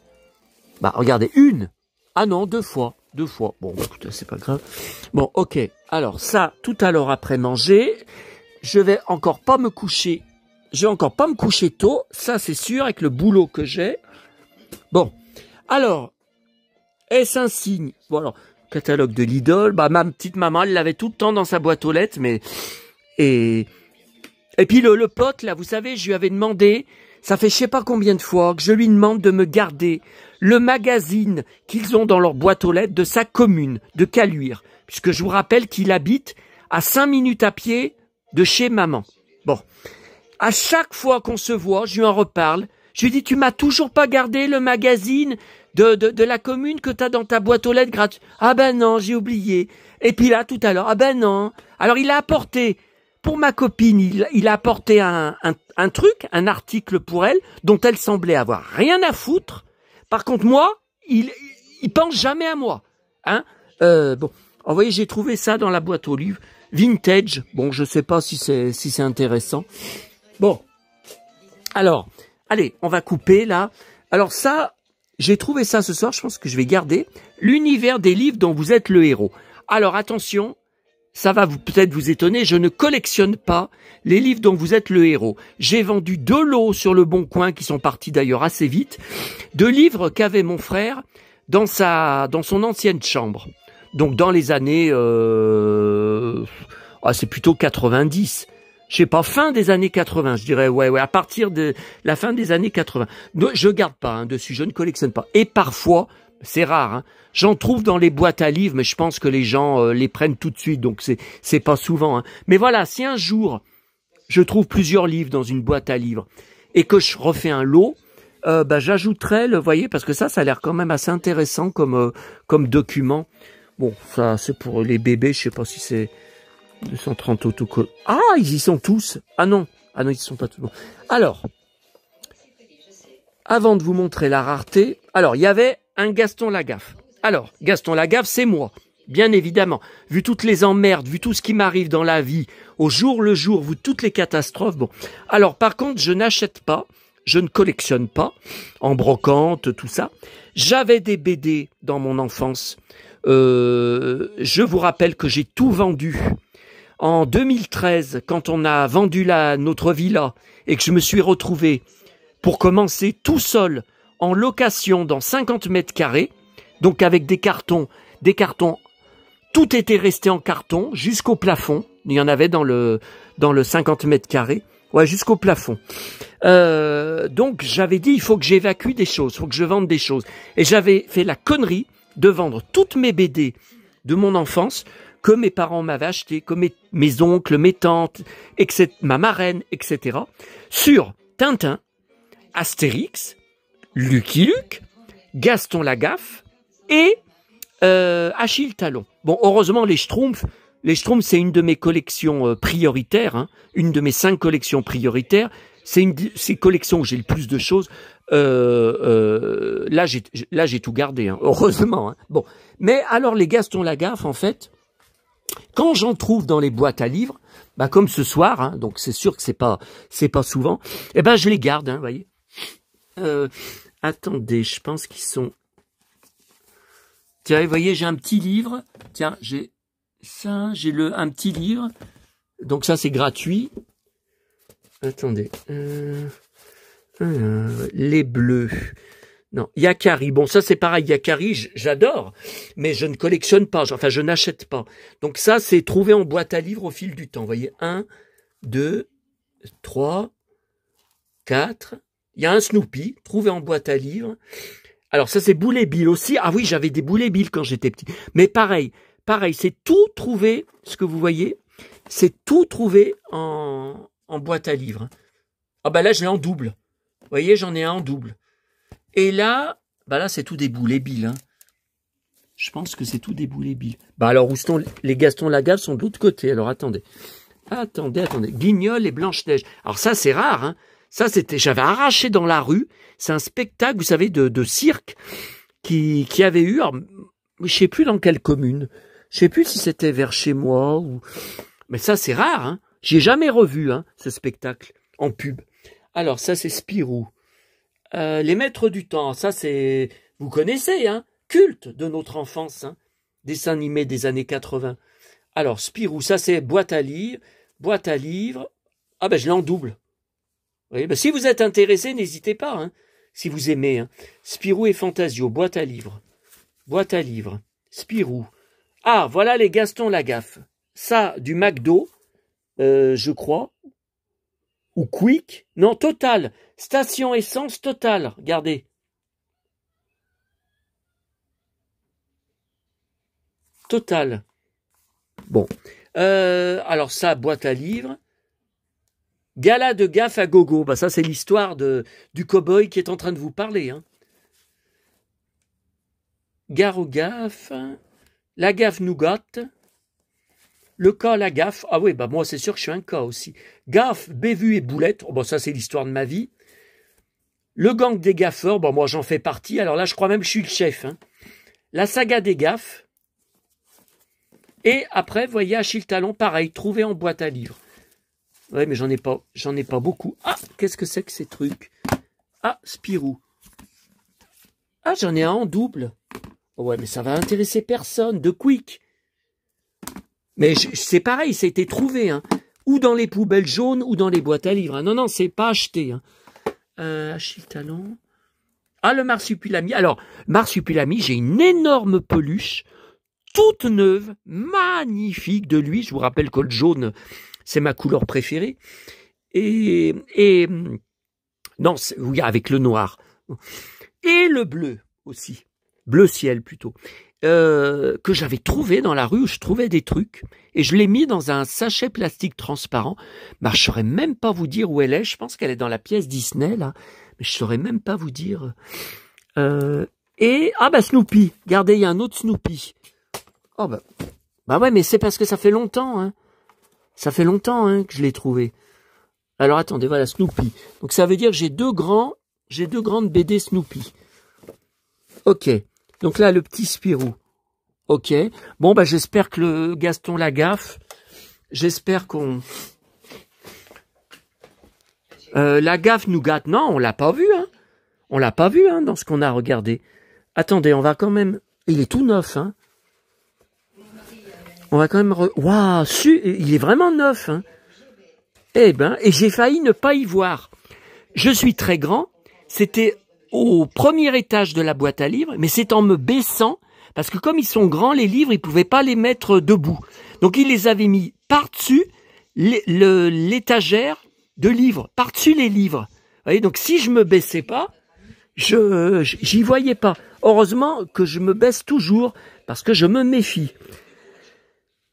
Speaker 1: Bah, regardez, une. Ah non, 2 fois. 2 fois. Bon, écoutez, c'est pas grave. Bon, ok. Alors, ça, tout à l'heure après manger, je vais encore pas me coucher. Je vais encore pas me coucher tôt. Ça, c'est sûr, avec le boulot que j'ai. Bon. Alors, est-ce un signe? Bon, alors, catalogue de Lidl. Bah, ma petite maman, elle l'avait tout le temps dans sa boîte aux lettres, mais, et puis le pote, là, vous savez, je lui avais demandé, ça fait je sais pas combien de fois que je lui demande de me garder le magazine qu'ils ont dans leur boîte aux lettres de sa commune, de Caluire, puisque je vous rappelle qu'il habite à 5 minutes à pied de chez maman. Bon. À chaque fois qu'on se voit, je lui en reparle. Je lui dis, tu m'as toujours pas gardé le magazine de la commune que t'as dans ta boîte aux lettres gratuite. Ah ben non, j'ai oublié. Et puis là, tout à l'heure, ah ben non. Alors il a apporté, pour ma copine, il a apporté un truc, un article pour elle, dont elle semblait avoir rien à foutre. Par contre, moi, il pense jamais à moi. Hein? Bon, vous voyez, j'ai trouvé ça dans la boîte aux livres. Vintage. Bon, je sais pas si c'est intéressant. Bon. Alors, allez, on va couper là. Alors ça, j'ai trouvé ça ce soir, je pense que je vais garder. L'univers des livres dont vous êtes le héros. Alors attention, ça va peut-être vous étonner, je ne collectionne pas les livres dont vous êtes le héros. J'ai vendu 2 lots sur le Bon Coin, qui sont partis d'ailleurs assez vite, de livres qu'avait mon frère dans son ancienne chambre. Donc dans les années, c'est plutôt 90. Je sais pas, fin des années 80, je dirais, ouais, à partir de la fin des années 80. Je garde pas dessus, je ne collectionne pas. Et parfois, c'est rare, hein, j'en trouve dans les boîtes à livres, mais je pense que les gens les prennent tout de suite, donc c'est pas souvent. Hein. Mais voilà, si un jour je trouve plusieurs livres dans une boîte à livres et que je refais un lot, j'ajouterai, vous voyez, parce que ça a l'air quand même assez intéressant comme document. Bon, ça c'est pour les bébés, je sais pas si c'est 230 autocollants. Ah, ils y sont tous. Ah non, ils y sont pas tous. Bon. Alors, avant de vous montrer la rareté, alors il y avait un Gaston Lagaffe. Alors, Gaston Lagaffe, c'est moi, bien évidemment. Vu toutes les emmerdes, vu tout ce qui m'arrive dans la vie, au jour le jour, vu toutes les catastrophes. Bon, alors par contre, je n'achète pas, je ne collectionne pas, en brocante, tout ça. J'avais des BD dans mon enfance. Je vous rappelle que j'ai tout vendu. En 2013, quand on a vendu notre villa et que je me suis retrouvé pour commencer tout seul en location dans 50 mètres carrés, donc avec des cartons, tout était resté en carton jusqu'au plafond. Il y en avait dans le 50 mètres carrés, ouais, jusqu'au plafond. Donc j'avais dit, il faut que j'évacue des choses, il faut que je vende des choses. Et j'avais fait la connerie de vendre toutes mes BD de mon enfance que mes parents m'avaient acheté, que mes oncles, mes tantes, etc., ma marraine, etc., sur Tintin, Astérix, Lucky Luke, Gaston Lagaffe et Achille Talon. Bon, heureusement, les Schtroumpfs, c'est une de mes collections prioritaires, hein, une de mes 5 collections prioritaires. C'est une de ces collections où j'ai le plus de choses. Là, j'ai tout gardé, hein, heureusement. Hein. Bon, mais alors les Gaston Lagaffe, en fait, quand j'en trouve dans les boîtes à livres, comme ce soir, hein, donc c'est sûr que c'est pas souvent, je les garde, hein, voyez. Attendez, je pense qu'ils sont. Tiens, vous voyez, j'ai un petit livre. Tiens, j'ai ça, j'ai un petit livre. Donc ça, c'est gratuit. Attendez. Les bleus. Non, Yakari. Bon, ça c'est pareil, Yakari, j'adore, mais je ne collectionne pas, enfin je n'achète pas. Donc ça, c'est trouvé en boîte à livres au fil du temps. Vous voyez, 1, 2, 3, 4. Il y a un Snoopy, trouvé en boîte à livres. Alors ça, c'est Boulet Bill aussi. Ah oui, j'avais des Boulet Bill quand j'étais petit. Mais pareil, c'est tout trouvé, ce que vous voyez, c'est tout trouvé en boîte à livres. Ah là, je l'ai en double. Vous voyez, j'en ai un en double. Et là, là, c'est tout des Boulet Bill. Hein. Je pense que c'est tout des Boulet Bill. Alors, où sont les Gaston Lagaffe sont de l'autre côté. Alors, attendez. Guignol et Blanche-Neige. Alors, ça, c'est rare. Hein. Ça, j'avais arraché dans la rue. C'est un spectacle, vous savez, de cirque qui avait eu. Alors, je sais plus dans quelle commune. Je sais plus si c'était vers chez moi ou. Mais ça, c'est rare. Hein. J'ai jamais revu hein, ce spectacle en pub. Alors ça c'est Spirou. Les Maîtres du Temps, ça c'est, vous connaissez, hein, culte de notre enfance, hein, dessin animé des années 80. Alors Spirou, ça c'est boîte à livres. Ah ben je l'ai en double. Oui, ben, si vous êtes intéressé, n'hésitez pas, hein, si vous aimez. Hein. Spirou et Fantasio, boîte à livres. Boîte à livres. Spirou. Ah, voilà les Gaston Lagaffe. Ça, du McDo, je crois. Ou Quick. Non, Total. Station essence Total. Regardez. Total. Bon. Alors ça, boîte à livres. Gala de gaffe à gogo. Bah ça, c'est l'histoire du cow-boy qui est en train de vous parler. Hein. Gare aux gaffes. La gaffe nougat. Le cas, la gaffe. Ah oui, bah moi, c'est sûr que je suis un cas aussi. Gaffe, bévue et boulette. Oh, bah ça, c'est l'histoire de ma vie. Le gang des gaffeurs. Bon, moi, j'en fais partie. Alors là, je crois même que je suis le chef. Hein. La saga des gaffes. Et après, voyez, Achille Talon, pareil, trouvé en boîte à livres. Oui, mais j'en ai pas beaucoup. Ah, qu'est-ce que c'est que ces trucs? Ah, Spirou. Ah, j'en ai un en double. Oh ouais, mais ça va intéresser personne. De Quick. Mais c'est pareil, ça a été trouvé. Hein. Ou dans les poubelles jaunes, ou dans les boîtes à livres. Hein. Non, non, c'est pas acheté. Hein. Achille Talon. Ah, le Marsupilami. Alors, Marsupilami, j'ai une énorme peluche, toute neuve, magnifique de lui. Je vous rappelle que le jaune, c'est ma couleur préférée. Et non, oui, avec le noir. Et le bleu aussi. Bleu ciel plutôt. Que j'avais trouvé dans la rue où je trouvais des trucs. Et je l'ai mis dans un sachet plastique transparent. Bah, je saurais même pas vous dire où elle est. Je pense qu'elle est dans la pièce Disney, là. Mais je saurais même pas vous dire. Ah bah Snoopy. Regardez, il y a un autre Snoopy. Oh bah ouais, mais c'est parce que ça fait longtemps, hein. Ça fait longtemps hein, que je l'ai trouvé. Alors attendez, voilà Snoopy. Donc ça veut dire que j'ai deux grandes BD Snoopy. Ok. Donc là, le petit Spirou. Ok. Bon, bah j'espère que le Gaston Lagaffe, j'espère qu'on... la gaffe nougat, non, on l'a pas vu, hein. On l'a pas vu, hein, dans ce qu'on a regardé. Attendez, on va quand même... Il est tout neuf, hein. On va quand même... Waouh, il est vraiment neuf, hein. Eh ben, et j'ai failli ne pas y voir. Je suis très grand. C'était au premier étage de la boîte à livres, mais c'est en me baissant, parce que comme ils sont grands, les livres, ils pouvaient pas les mettre debout. Donc, ils les avaient mis par-dessus l'étagère de livres, par-dessus les livres. Vous voyez, donc si je me baissais pas, j'y voyais pas. Heureusement que je me baisse toujours, parce que je me méfie.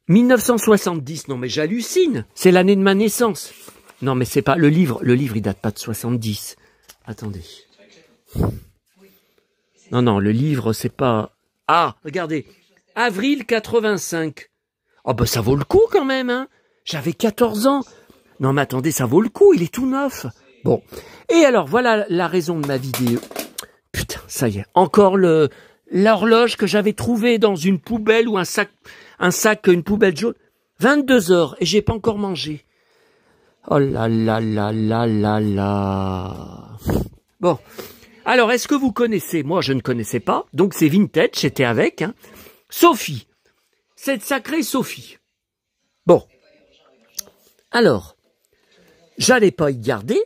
Speaker 1: 1970, non mais j'hallucine, c'est l'année de ma naissance. Non mais c'est pas, le livre il date pas de 70. Attendez. Non, le livre c'est pas... Ah, regardez, avril 85. Oh ben ça vaut le coup quand même, hein. J'avais 14 ans. Non mais attendez, ça vaut le coup, il est tout neuf. Bon, et alors voilà la raison de ma vidéo. Putain, ça y est, encore l'horloge que j'avais trouvée dans une poubelle ou un sac, une poubelle jaune. 22 heures et j'ai pas encore mangé. Oh là là là là là là. Bon, alors est-ce que vous connaissez? Moi je ne connaissais pas, donc c'est vintage, j'étais avec. Hein. Sophie, cette sacrée Sophie. Bon, alors, j'allais pas y garder.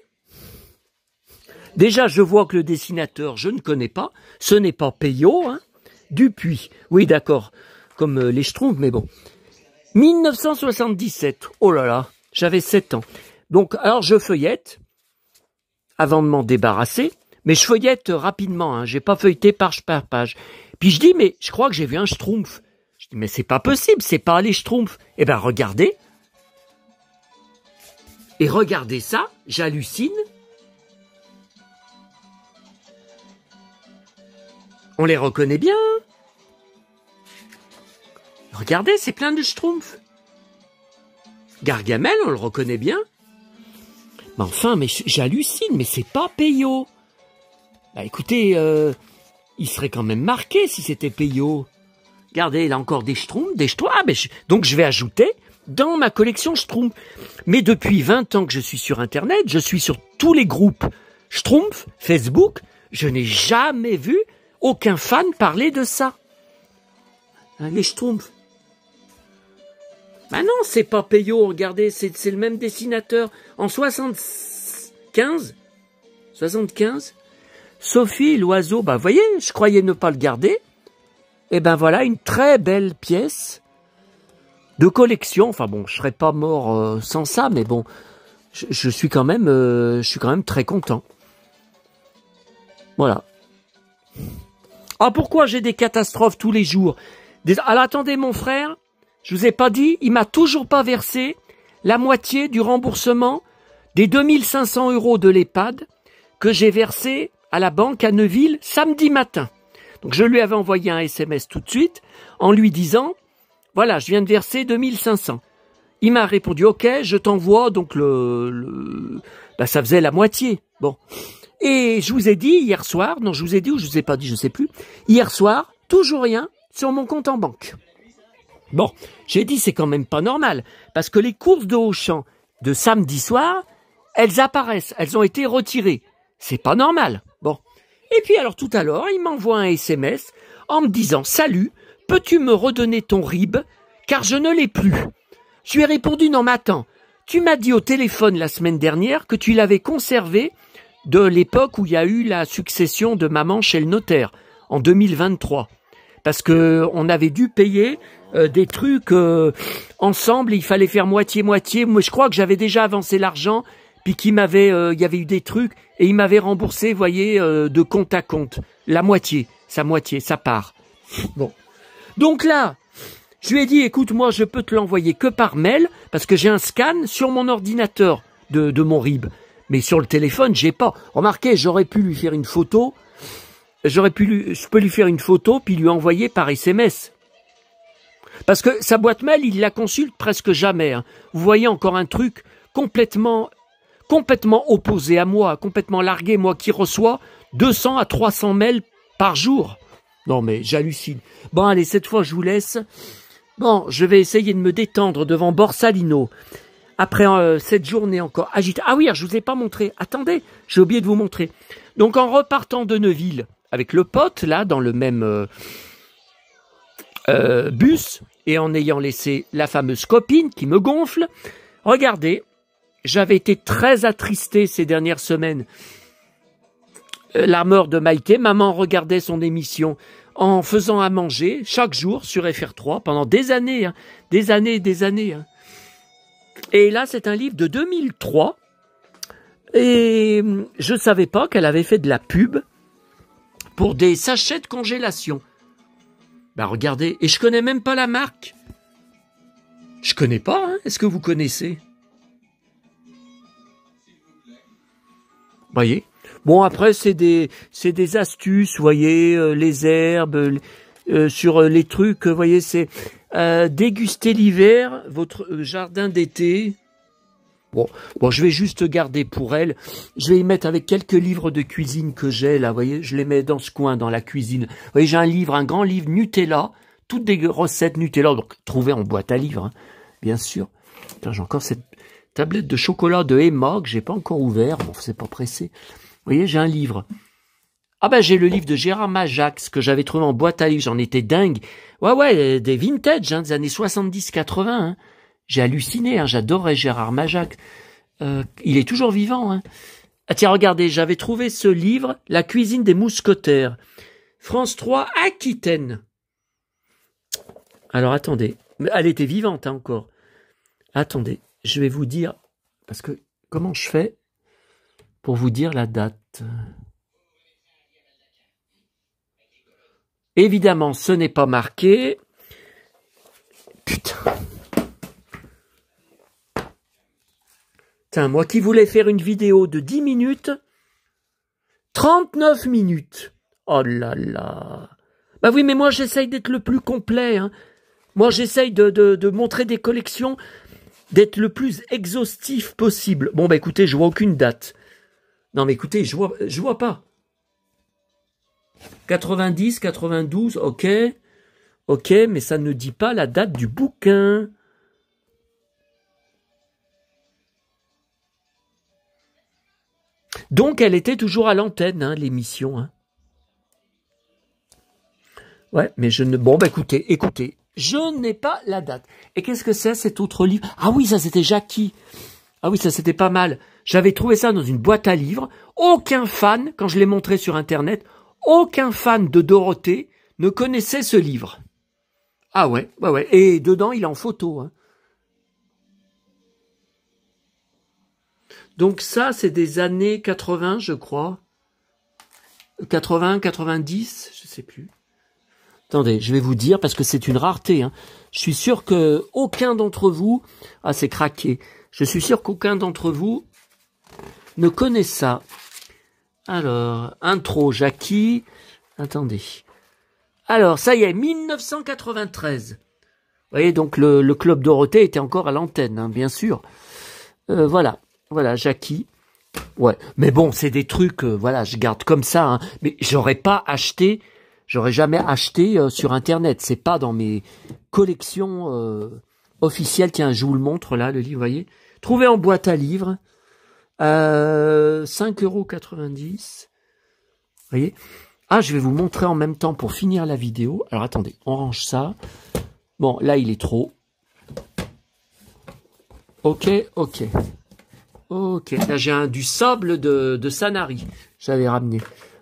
Speaker 1: Déjà, je vois que le dessinateur, je ne connais pas. Ce n'est pas Peyo, hein. Dupuis. Oui, d'accord. Comme les Schtroumpfs, mais bon. 1977. Oh là là, j'avais 7 ans. Donc, alors je feuillette, avant de m'en débarrasser. Mais je feuillette rapidement, hein. J'ai pas feuilleté page par page. Puis je dis, mais je crois que j'ai vu un Schtroumpf. Je dis, mais c'est pas possible, c'est pas les Schtroumpfs. Eh ben, regardez. Et regardez ça, j'hallucine. On les reconnaît bien. Regardez, c'est plein de Schtroumpfs. Gargamel, on le reconnaît bien. Mais enfin, mais j'hallucine, mais c'est pas Peyo. Bah écoutez, il serait quand même marqué si c'était Peyo. Regardez, il a encore des Schtroumpfs, Ah, donc je vais ajouter dans ma collection Schtroumpf. Mais depuis 20 ans que je suis sur Internet, je suis sur tous les groupes Schtroumpf, Facebook, je n'ai jamais vu aucun fan parler de ça. Hein, les Schtroumpfs. Ben non, c'est pas Peyo, regardez, c'est le même dessinateur. En 75, Sophie, l'oiseau, bah voyez, je croyais ne pas le garder. Et ben voilà, une très belle pièce de collection. Enfin bon, je serais pas mort sans ça, mais bon, je suis quand même très content. Voilà. Ah, pourquoi j'ai des catastrophes tous les jours? Alors attendez, mon frère, je vous ai pas dit, il m'a toujours pas versé la moitié du remboursement des 2500 € de l'EHPAD que j'ai versé à la banque à Neuville samedi matin. Donc je lui avais envoyé un SMS tout de suite en lui disant « Voilà, je viens de verser 2500 ». Il m'a répondu « Ok, je t'envoie ». Donc ça faisait la moitié. Bon. Et je vous ai dit hier soir, non je vous ai dit ou je vous ai pas dit, je sais plus, hier soir, toujours rien sur mon compte en banque. Bon, j'ai dit c'est quand même pas normal, parce que les courses de Auchan de samedi soir, elles apparaissent, elles ont été retirées. C'est pas normal. Bon. Et puis alors tout à l'heure, il m'envoie un SMS en me disant « Salut, peux-tu me redonner ton RIB, car je ne l'ai plus ». Je lui ai répondu « Non mais attends, tu m'as dit au téléphone la semaine dernière que tu l'avais conservé de l'époque où il y a eu la succession de maman chez le notaire, en 2023. Parce que on avait dû payer des trucs ensemble, il fallait faire moitié-moitié. Moi, je crois que j'avais déjà avancé l'argent, puis il y avait eu des trucs, et il m'avait remboursé, vous voyez, de compte à compte. La moitié, sa part. Bon. Donc là, je lui ai dit, écoute, moi, je peux te l'envoyer que par mail, parce que j'ai un scan sur mon ordinateur de mon RIB. Mais sur le téléphone, j'ai pas. Remarquez, j'aurais pu lui faire une photo. Je peux lui faire une photo, puis lui envoyer par SMS. Parce que sa boîte mail, il la consulte presque jamais. Hein. Vous voyez encore un truc complètement opposé à moi, complètement largué, moi qui reçois 200 à 300 mails par jour. Non mais j'hallucine. Bon allez, cette fois je vous laisse. Bon, je vais essayer de me détendre devant Borsalino. Après cette journée encore agitée. Ah oui, je vous ai pas montré. Attendez, j'ai oublié de vous montrer. Donc en repartant de Neuville, avec le pote, là, dans le même bus, et en ayant laissé la fameuse copine qui me gonfle, regardez, j'avais été très attristé ces dernières semaines. La mort de Maïté, maman regardait son émission en faisant à manger chaque jour sur FR3 pendant des années, hein, des années. Hein. Et là, c'est un livre de 2003, et je ne savais pas qu'elle avait fait de la pub pour des sachets de congélation. Bah regardez, et je connais même pas la marque. Je connais pas, hein. Est-ce que vous connaissez? Voyez. Bon après c'est des astuces, voyez, les herbes, sur les trucs, voyez, c'est déguster l'hiver, votre jardin d'été. Bon, je vais juste garder pour elle. Je vais y mettre avec quelques livres de cuisine que j'ai là, vous voyez, je les mets dans ce coin, dans la cuisine. Vous voyez, j'ai un grand livre Nutella, toutes des recettes Nutella, donc trouvées en boîte à livres, hein, bien sûr. J'ai encore cette tablette de chocolat de Emma que j'ai pas encore ouvert, bon, c'est pas pressé. Vous voyez, j'ai un livre. Ah ben, j'ai le livre de Gérard Majax que j'avais trouvé en boîte à livres, j'en étais dingue. Ouais, des vintage, hein, des années 70-80, hein. J'ai halluciné, hein, j'adorais Gérard Majax. Il est toujours vivant. Hein. Ah tiens, regardez, j'avais trouvé ce livre, La cuisine des mousquetaires. France 3, Aquitaine. Alors attendez, elle était vivante hein, encore. Attendez, je vais vous dire, parce que comment je fais pour vous dire la date? Évidemment, ce n'est pas marqué. Putain. Putain, moi qui voulais faire une vidéo de 10 minutes, 39 minutes. Oh là là. Bah oui, mais moi j'essaye d'être le plus complet. Hein. Moi j'essaye de montrer des collections, d'être le plus exhaustif possible. Bon bah écoutez, je vois aucune date. Non mais écoutez, je vois pas. 90, 92, ok, mais ça ne dit pas la date du bouquin. Donc, elle était toujours à l'antenne, hein, l'émission. Hein. Ouais, mais je ne... Bon, bah écoutez, je n'ai pas la date. Et qu'est-ce que c'est, cet autre livre? Ah oui, ça, c'était Jackie. Ah oui, ça, c'était pas mal. J'avais trouvé ça dans une boîte à livres. Aucun fan, quand je l'ai montré sur Internet, aucun fan de Dorothée ne connaissait ce livre. Ah ouais, ouais. Et dedans, il est en photo. Hein. Donc ça, c'est des années 80, je crois. 80, 90, je sais plus. Attendez, je vais vous dire, parce que c'est une rareté. Hein. Je suis sûr que aucun d'entre vous... Ah, c'est craqué. Je suis sûr qu'aucun d'entre vous ne connaît ça. Alors, intro, Jackie. Attendez. Alors, ça y est, 1993. Vous voyez, donc le Club Dorothée était encore à l'antenne, hein, bien sûr. Voilà, Jackie. Ouais, mais bon, c'est des trucs, voilà, je garde comme ça. Hein, mais j'aurais jamais acheté sur Internet. C'est pas dans mes collections officielles. Tiens, je vous le montre là, le livre, vous voyez. Trouvé en boîte à livres. 5,90 €. Vous voyez. Ah, je vais vous montrer en même temps pour finir la vidéo. Alors, attendez, on range ça. Bon, là, il est trop. Ok. Là, j'ai du sable de Sanary. J'avais ramené.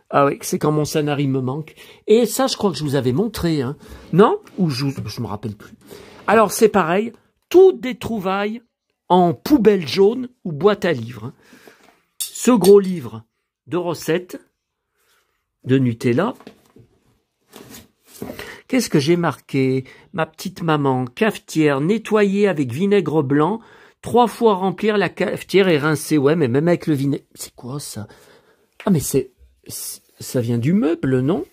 Speaker 1: Ah oui, c'est quand mon Sanary me manque. Et ça, je crois que je vous avais montré. Hein. Non? Ou je me rappelle plus. Alors, c'est pareil. Toutes des trouvailles en poubelle jaune ou boîte à livres. Hein. Ce gros livre de recettes de Nutella. Qu'est-ce que j'ai marqué? Ma petite maman, cafetière, nettoyer avec vinaigre blanc, 3 fois remplir la cafetière et rincer. Ouais, mais même avec le vinaigre... C'est quoi ça? Ah, mais ça vient du meuble, non?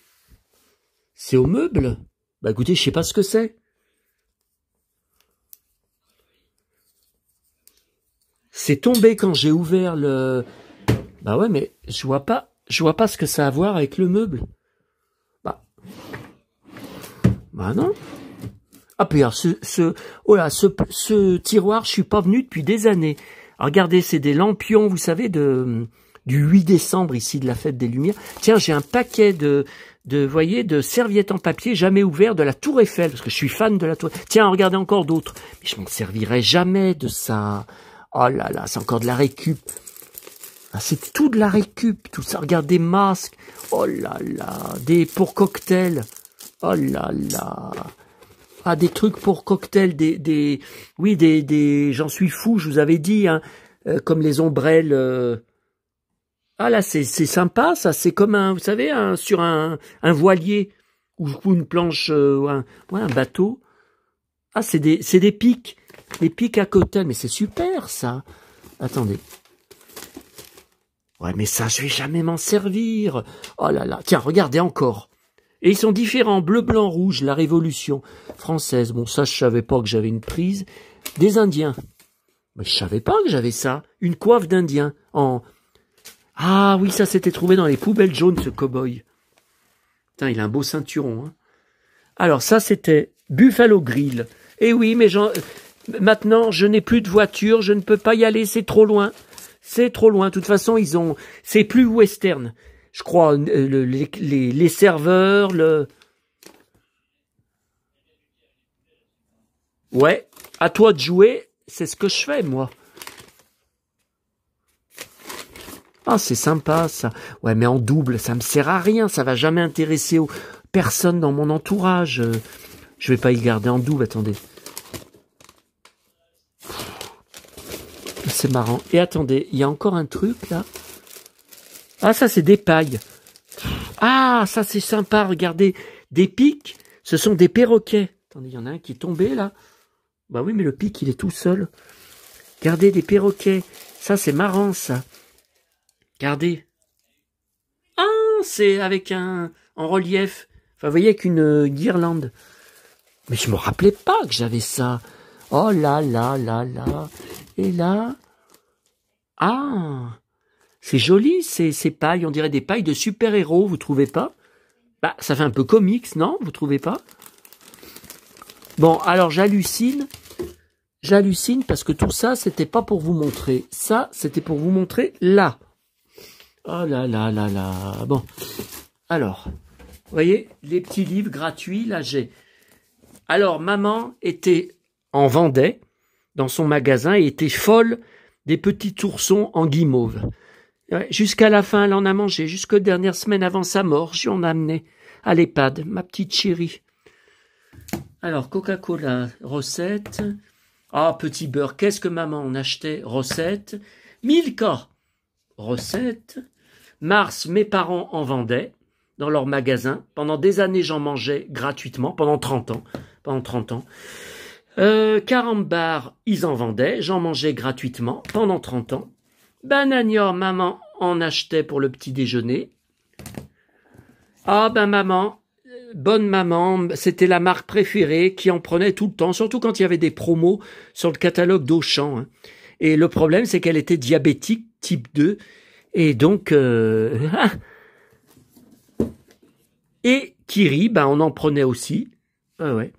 Speaker 1: C'est au meuble? Bah écoutez, je sais pas ce que c'est. C'est tombé quand j'ai ouvert le... Bah ouais, mais je vois pas ce que ça a à voir avec le meuble. Bah non. Ah puis alors, ce tiroir, je suis pas venu depuis des années. Alors, regardez, c'est des lampions, vous savez, du 8 décembre ici de la fête des Lumières. Tiens, j'ai un paquet voyez, de serviettes en papier jamais ouvert de la Tour Eiffel, parce que je suis fan de la Tour Eiffel. Tiens, regardez encore d'autres. Mais je m'en servirai jamais de ça. Oh là là, c'est encore de la récup. Ah, c'est tout de la récup, tout ça. Regarde, des masques. Oh là là, pour cocktail. Oh là là. Ah, des trucs pour cocktail, j'en suis fou, je vous avais dit, hein, comme les ombrelles. Ah là, c'est sympa, ça, c'est comme vous savez, sur un voilier ou une planche, un bateau. Ah, c'est des pics à cocktail, mais c'est super ça. Attendez. Ouais, mais ça, je vais jamais m'en servir. Oh là là, tiens, regardez encore. Et ils sont différents, bleu, blanc, rouge, la Révolution française. Bon, ça, je savais pas que j'avais une prise. Des Indiens. Mais je savais pas que j'avais ça. Une coiffe d'Indien. Ah oui, ça s'était trouvé dans les poubelles jaunes, ce cow-boy. Putain, il a un beau ceinturon. Hein. Alors, ça, c'était Buffalo Grill. Eh oui, mais maintenant, je n'ai plus de voiture, je ne peux pas y aller, c'est trop loin. C'est trop loin. De toute façon, c'est plus western. Je crois, les serveurs, Ouais, à toi de jouer, c'est ce que je fais, moi. Ah, c'est sympa, ça. Ouais, mais en double, ça me sert à rien, ça va jamais intéresser personne dans mon entourage. Je vais pas y garder en double, attendez. C'est marrant. Et attendez, il y a encore un truc, là. Ah, ça, c'est des pailles. Ah, ça, c'est sympa, regardez. Des pics, ce sont des perroquets. Attendez, il y en a un qui est tombé, là. Bah oui, mais le pic, il est tout seul. Regardez, des perroquets. Ça, c'est marrant, ça. Regardez. Ah, c'est avec en relief. Enfin, vous voyez, avec une guirlande. Mais je me rappelais pas que j'avais ça. Oh là là là là. Et là. Ah. C'est joli, ces pailles. On dirait des pailles de super-héros, vous trouvez pas? Bah, ça fait un peu comics, non? Vous trouvez pas? Bon, alors j'hallucine. J'hallucine parce que tout ça, c'était pas pour vous montrer. Ça, c'était pour vous montrer là. Oh là là là là. Bon. Alors, vous voyez, les petits livres gratuits, là j'ai. Alors, maman en vendait dans son magasin et était folle des petits oursons en guimauve. Ouais, jusqu'à la fin, elle en a mangé. Jusqu'aux dernières semaines avant sa mort, j'y en ai amené à l'EHPAD, ma petite chérie. Alors, Coca-Cola, recette. Ah, petit beurre, qu'est-ce que maman en achetait? Recette. Milka, recette. Mars, mes parents en vendaient dans leur magasin. Pendant des années, j'en mangeais gratuitement, pendant 30 ans. Carambar, ils en vendaient, j'en mangeais gratuitement pendant 30 ans. Bananior, maman en achetait pour le petit déjeuner. Ah ben maman, bonne maman, c'était la marque préférée qui en prenait tout le temps, surtout quand il y avait des promos sur le catalogue d'Auchan. Hein. Et le problème, c'est qu'elle était diabétique type 2. Et donc... Et Kiri, ben on en prenait aussi. Ouais.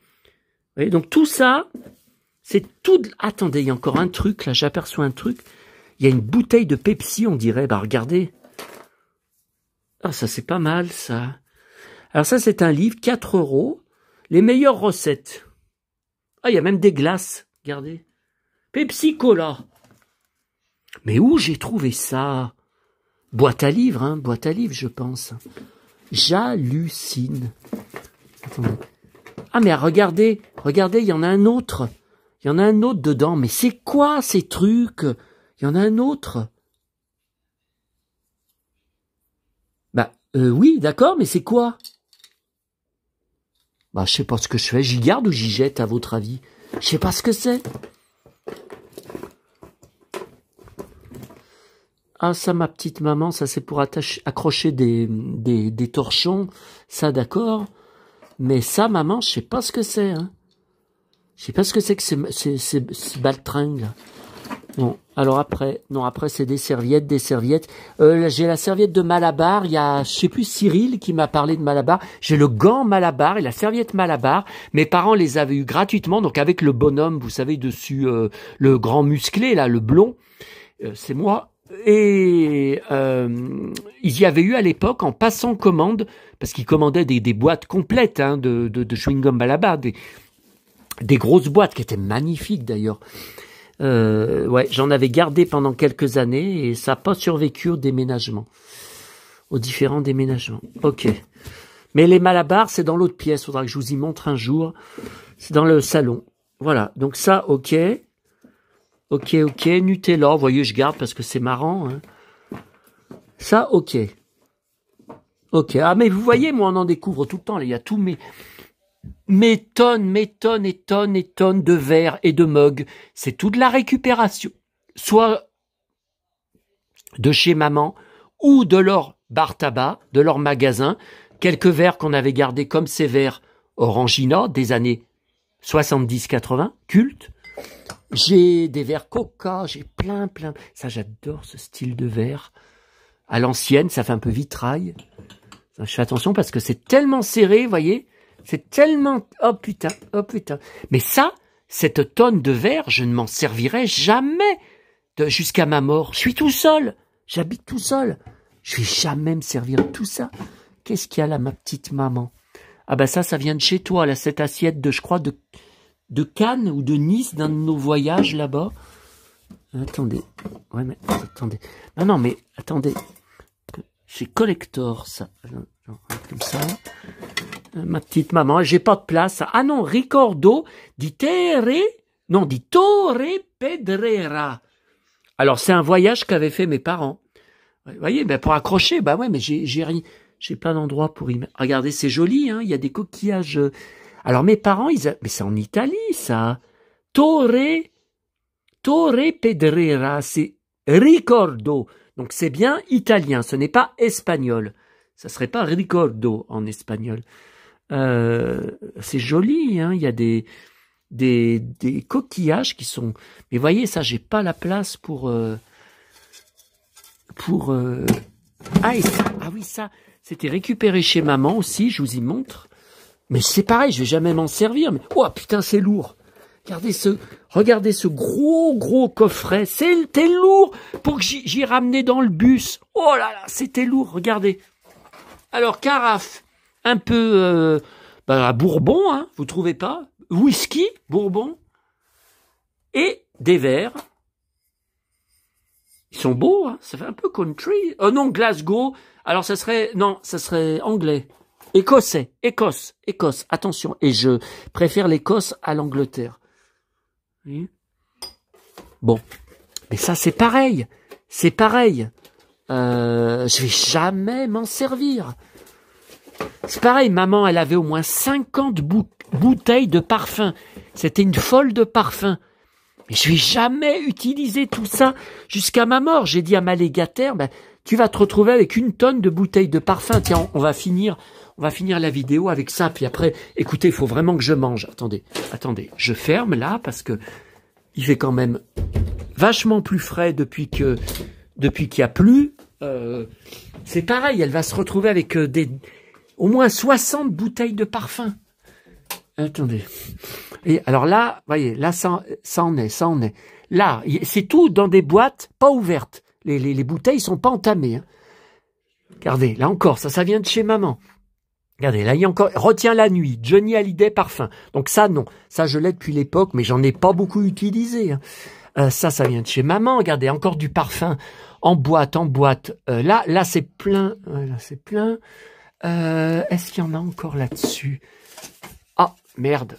Speaker 1: Et donc tout ça, c'est tout... Attendez, il y a encore un truc, là, j'aperçois un truc. Il y a une bouteille de Pepsi, on dirait. Bah regardez. Ah, ça c'est pas mal, ça. Alors ça, c'est un livre, 4 €. Les meilleures recettes. Ah, il y a même des glaces. Regardez. Pepsi Cola. Mais où j'ai trouvé ça? Boîte à livres, je pense. J'hallucine. Attendez. Ah, mais regardez, il y en a un autre. Il y en a un autre dedans. Mais c'est quoi ces trucs? Il y en a un autre. Bah, oui, d'accord, mais c'est quoi? Bah, je sais pas ce que je fais. J'y garde ou j'y jette, à votre avis? Je sais pas ce que c'est. Ah, ça, ma petite maman, ça c'est pour accrocher des torchons. Ça, d'accord. Mais ça, maman, je sais pas ce que c'est. Hein. Je sais pas ce que c'est que ces baltringues, là. Bon, alors après, c'est des serviettes. J'ai la serviette de Malabar. Il y a, je sais plus, Cyril qui m'a parlé de Malabar. J'ai le gant Malabar et la serviette Malabar. Mes parents les avaient eu gratuitement, donc avec le bonhomme, vous savez, dessus, le grand musclé, là, le blond. C'est moi. Et ils y avaient eu à l'époque en passant commande, parce qu'ils commandaient des boîtes complètes hein, de chewing-gum Malabar, des grosses boîtes qui étaient magnifiques d'ailleurs. Ouais, j'en avais gardé pendant quelques années et ça n'a pas survécu au déménagement, aux différents déménagements. Ok. Mais les Malabar, c'est dans l'autre pièce. Faudra que je vous y montre un jour. C'est dans le salon. Voilà. Donc ça, ok. Ok. Nutella, vous voyez, je garde parce que c'est marrant. Hein. Ça, ok. Ah, mais vous voyez, moi, on en découvre tout le temps. Là, il y a tous mes tonnes de verres et de mugs. C'est toute la récupération. Soit de chez maman ou de leur bar tabac, de leur magasin. Quelques verres qu'on avait gardés comme ces verres Orangina des années 70-80, culte. J'ai des verres Coca, j'ai plein. Ça, j'adore ce style de verre. À l'ancienne, ça fait un peu vitrail. Je fais attention parce que c'est tellement serré, vous voyez. C'est tellement... Oh putain. Mais ça, cette tonne de verre, je ne m'en servirai jamais jusqu'à ma mort. Je suis tout seul. J'habite tout seul. Je vais jamais me servir de tout ça. Qu'est-ce qu'il y a là, ma petite maman? Ah ben ça vient de chez toi, là, cette assiette de, je crois, de Cannes ou de Nice, d'un de nos voyages là-bas. Attendez. Ouais, mais attendez. Non, mais attendez. C'est collector, ça. Comme ça. Ma petite maman, j'ai pas de place. Ah non, Ricordo di Torre Pedrera. Alors, c'est un voyage qu'avaient fait mes parents. Vous voyez, ben pour accrocher, bah ouais, mais j'ai plein d'endroits pour y mettre. Regardez, c'est joli, hein, il y a des coquillages. Alors, mes parents, mais c'est en Italie, ça. Torre Pedrera, c'est Ricordo. Donc, c'est bien italien, ce n'est pas espagnol. Ça serait pas Ricordo en espagnol. C'est joli, hein, il y a des coquillages qui sont... Mais voyez, ça, j'ai pas la place pour Ah oui, ça, c'était récupéré chez maman aussi, je vous y montre. Mais c'est pareil, je vais jamais m'en servir. Mais... Oh putain, c'est lourd. regardez ce gros coffret. C'était lourd pour que j'y ramenais dans le bus. Oh là là, c'était lourd, regardez. Alors, carafe, un peu bourbon, hein, vous trouvez pas? Whisky, bourbon. Et des verres. Ils sont beaux, hein, ça fait un peu country. Oh non, Glasgow. Alors, ça serait anglais. Écosse, attention. Et je préfère l'Écosse à l'Angleterre. Oui. Bon. Mais ça, c'est pareil. Je vais jamais m'en servir. C'est pareil, maman, elle avait au moins 50 bouteilles de parfum. C'était une folle de parfum. Mais je vais jamais utiliser tout ça jusqu'à ma mort. J'ai dit à ma légataire, tu vas te retrouver avec 1 tonne de bouteilles de parfum. Tiens, on va finir la vidéo avec ça. Puis après, écoutez, il faut vraiment que je mange. Attendez, je ferme là parce que il fait quand même vachement plus frais depuis qu'il y a plu. C'est pareil, elle va se retrouver avec au moins 60 bouteilles de parfum. Attendez. Et alors là, voyez, là ça en est. Là, c'est tout dans des boîtes pas ouvertes. Les bouteilles sont pas entamées. Hein. Regardez, là encore, ça vient de chez maman. Regardez, là il y a encore Retiens la nuit, Johnny Hallyday parfum. Donc ça non, ça je l'ai depuis l'époque, mais j'en ai pas beaucoup utilisé. Hein. Ça vient de chez maman. Regardez, encore du parfum en boîte. Là c'est plein. Est-ce qu'il y en a encore là-dessus? Ah, merde.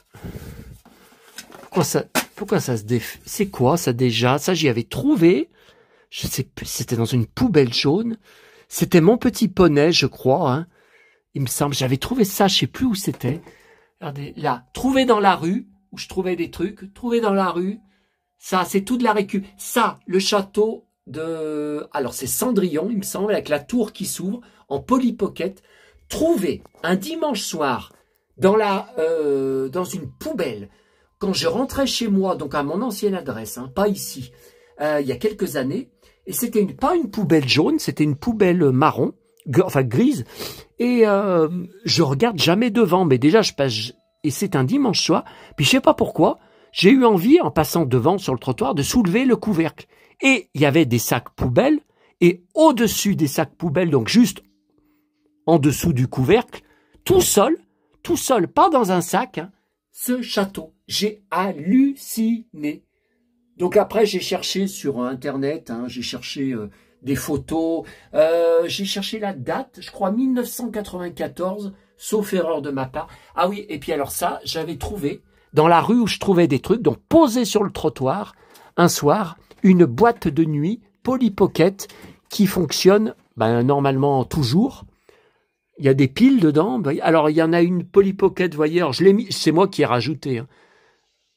Speaker 1: Pourquoi ça se défait? C'est quoi ça déjà? Ça, j'y avais trouvé. Je sais plus, c'était dans une poubelle jaune. C'était mon petit poney, je crois. Hein. Il me semble, j'avais trouvé ça, je sais plus où c'était. Regardez, là, trouvé dans la rue, où je trouvais des trucs. Trouvé dans la rue. Ça, c'est tout de la récup. Ça, le château de... Alors, c'est Cendrillon, il me semble, avec la tour qui s'ouvre, en Polly Pocket. Trouvé un dimanche soir dans une poubelle quand je rentrais chez moi, donc à mon ancienne adresse, hein, pas ici, il y a quelques années, et c'était pas une poubelle jaune, c'était une poubelle marron, enfin grise, et je regarde jamais devant, mais déjà je passe, et c'est un dimanche soir, puis je sais pas pourquoi, j'ai eu envie, en passant devant sur le trottoir, de soulever le couvercle, et il y avait des sacs poubelles, et au-dessus des sacs poubelles, donc juste en dessous du couvercle, tout seul, pas dans un sac, hein, ce château. J'ai halluciné. Donc après, j'ai cherché sur Internet, hein, j'ai cherché des photos, j'ai cherché la date, je crois 1994, sauf erreur de ma part. Ah oui, et puis alors ça, j'avais trouvé, dans la rue où je trouvais des trucs, donc posé sur le trottoir, un soir, une boîte de nuit Polly Pocket qui fonctionne normalement toujours. Il y a des piles dedans. Alors, il y en a une Polly Pocket, vous voyez, alors je l'ai mis, c'est moi qui ai rajouté. Hein.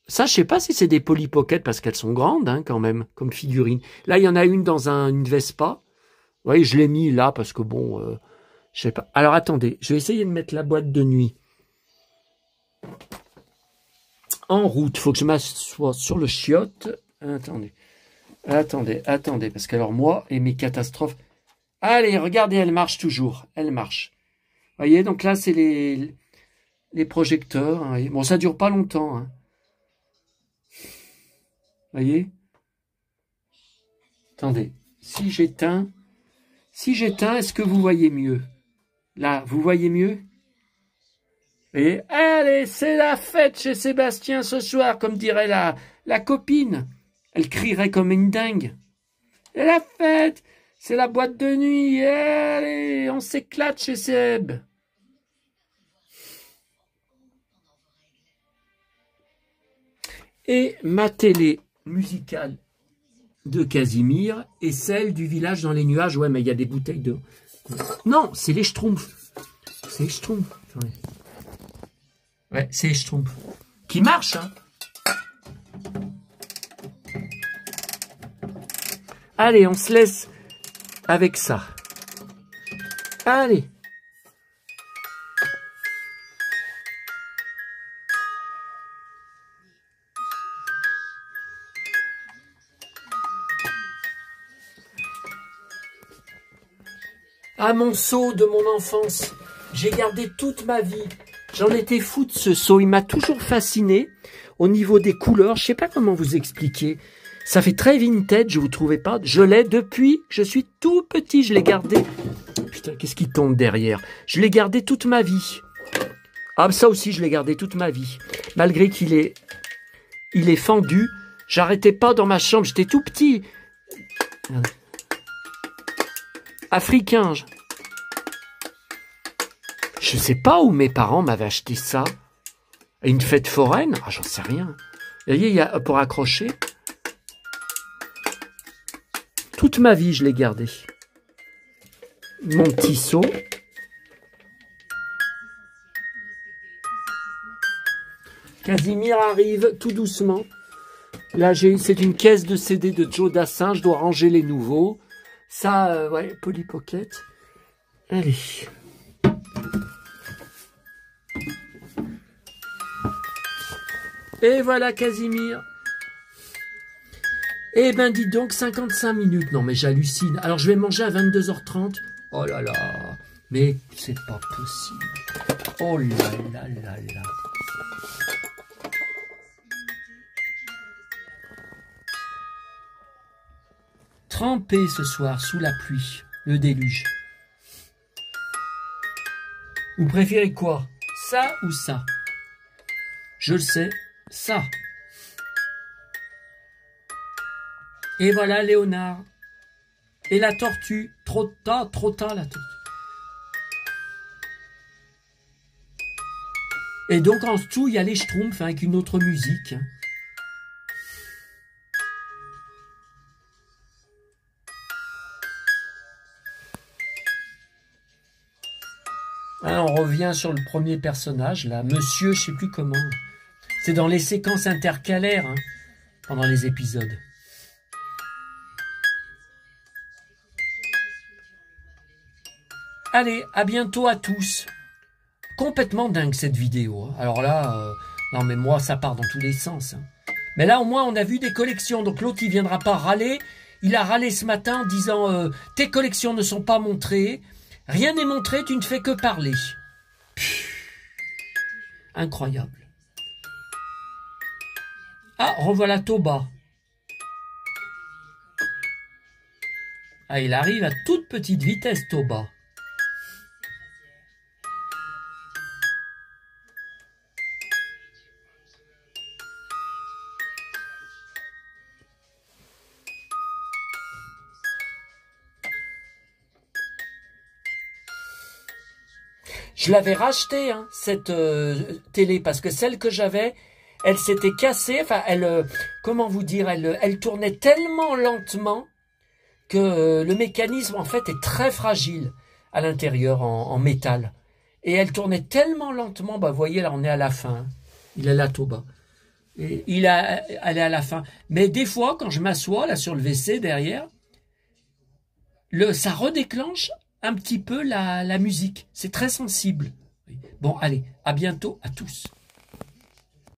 Speaker 1: Ça, je sais pas si c'est des Polly Pocket parce qu'elles sont grandes, hein, quand même, comme figurines. Là, il y en a une dans une Vespa. Vous voyez, je l'ai mis là parce que bon, je sais pas. Alors, attendez, je vais essayer de mettre la boîte de nuit en route. Il faut que je m'assoie sur le chiotte. Attendez, parce que alors moi et mes catastrophes. Allez, regardez, elle marche toujours. Elle marche. Vous voyez, donc là, c'est les projecteurs. Hein. Bon, ça dure pas longtemps. Hein. Vous voyez? Attendez, si j'éteins, est-ce que vous voyez mieux? Là, vous voyez mieux? Et allez, c'est la fête chez Sébastien ce soir, comme dirait la copine. Elle crierait comme une dingue. C'est la fête, c'est la boîte de nuit. Allez, on s'éclate chez Seb. Et ma télé musicale de Casimir et celle du village dans les nuages. Ouais, mais il y a des bouteilles de... Non, c'est les Schtroumpfs. C'est les Schtroumpfs. Ouais, c'est les Schtroumpfs. Qui marchent, hein. Allez, on se laisse avec ça. Allez. À mon seau de mon enfance, j'ai gardé toute ma vie J'en étais fou de ce seau. Il m'a toujours fasciné au niveau des couleurs. Je sais pas comment vous expliquer. Ça fait très vintage, vous trouvez pas? Je l'ai depuis que je suis tout petit. Je l'ai gardé. Putain, qu'est-ce qui tombe derrière? Je l'ai gardé toute ma vie. Ah, ça aussi, je l'ai gardé toute ma vie. Malgré qu'il est fendu. J'arrêtais pas dans ma chambre. J'étais tout petit. Africain. Je sais pas où mes parents m'avaient acheté ça. À une fête foraine? Ah, j'en sais rien. Vous voyez, il y a pour accrocher. Toute ma vie, je l'ai gardé. Mon petit seau. Casimir arrive tout doucement. Là, c'est une caisse de CD de Joe Dassin. Je dois ranger les nouveaux. Ça, ouais, Polly Pocket. Allez. Et voilà Casimir. Eh ben, dis donc, 55 minutes. Non, mais j'hallucine. Alors, je vais manger à 22h30. Oh là là. Mais c'est pas possible. Oh là là là là. Trempé ce soir sous la pluie, le déluge. Vous préférez quoi? Ça ou ça? Je le sais, ça. Et voilà Léonard. Et la tortue. Trop tard la tortue. Et donc en dessous, il y a les Schtroumpfs avec une autre musique. Alors, on revient sur le premier personnage, là. Monsieur, je sais plus comment. C'est dans les séquences intercalaires, hein, pendant les épisodes. Allez, à bientôt à tous. Complètement dingue cette vidéo. Hein. Alors là, non mais moi ça part dans tous les sens. Hein. Mais là au moins on a vu des collections. Donc l'autre il viendra pas râler. Il a râlé ce matin en disant tes collections ne sont pas montrées. Rien n'est montré, tu ne fais que parler. Incroyable. Ah, revoilà Toba. Ah, il arrive à toute petite vitesse Toba. Je l'avais racheté, hein, cette télé, parce que celle que j'avais, elle s'était cassée. Enfin, elle, comment vous dire, elle tournait tellement lentement que le mécanisme, en fait, est très fragile à l'intérieur en métal. Et elle tournait tellement lentement, bah, vous voyez, là, on est à la fin. Hein. Il est là, Toba. Et elle est à la fin. Mais des fois, quand je m'assois, là, sur le WC, derrière, ça redéclenche un petit peu la musique. C'est très sensible. Bon, allez, à bientôt à tous.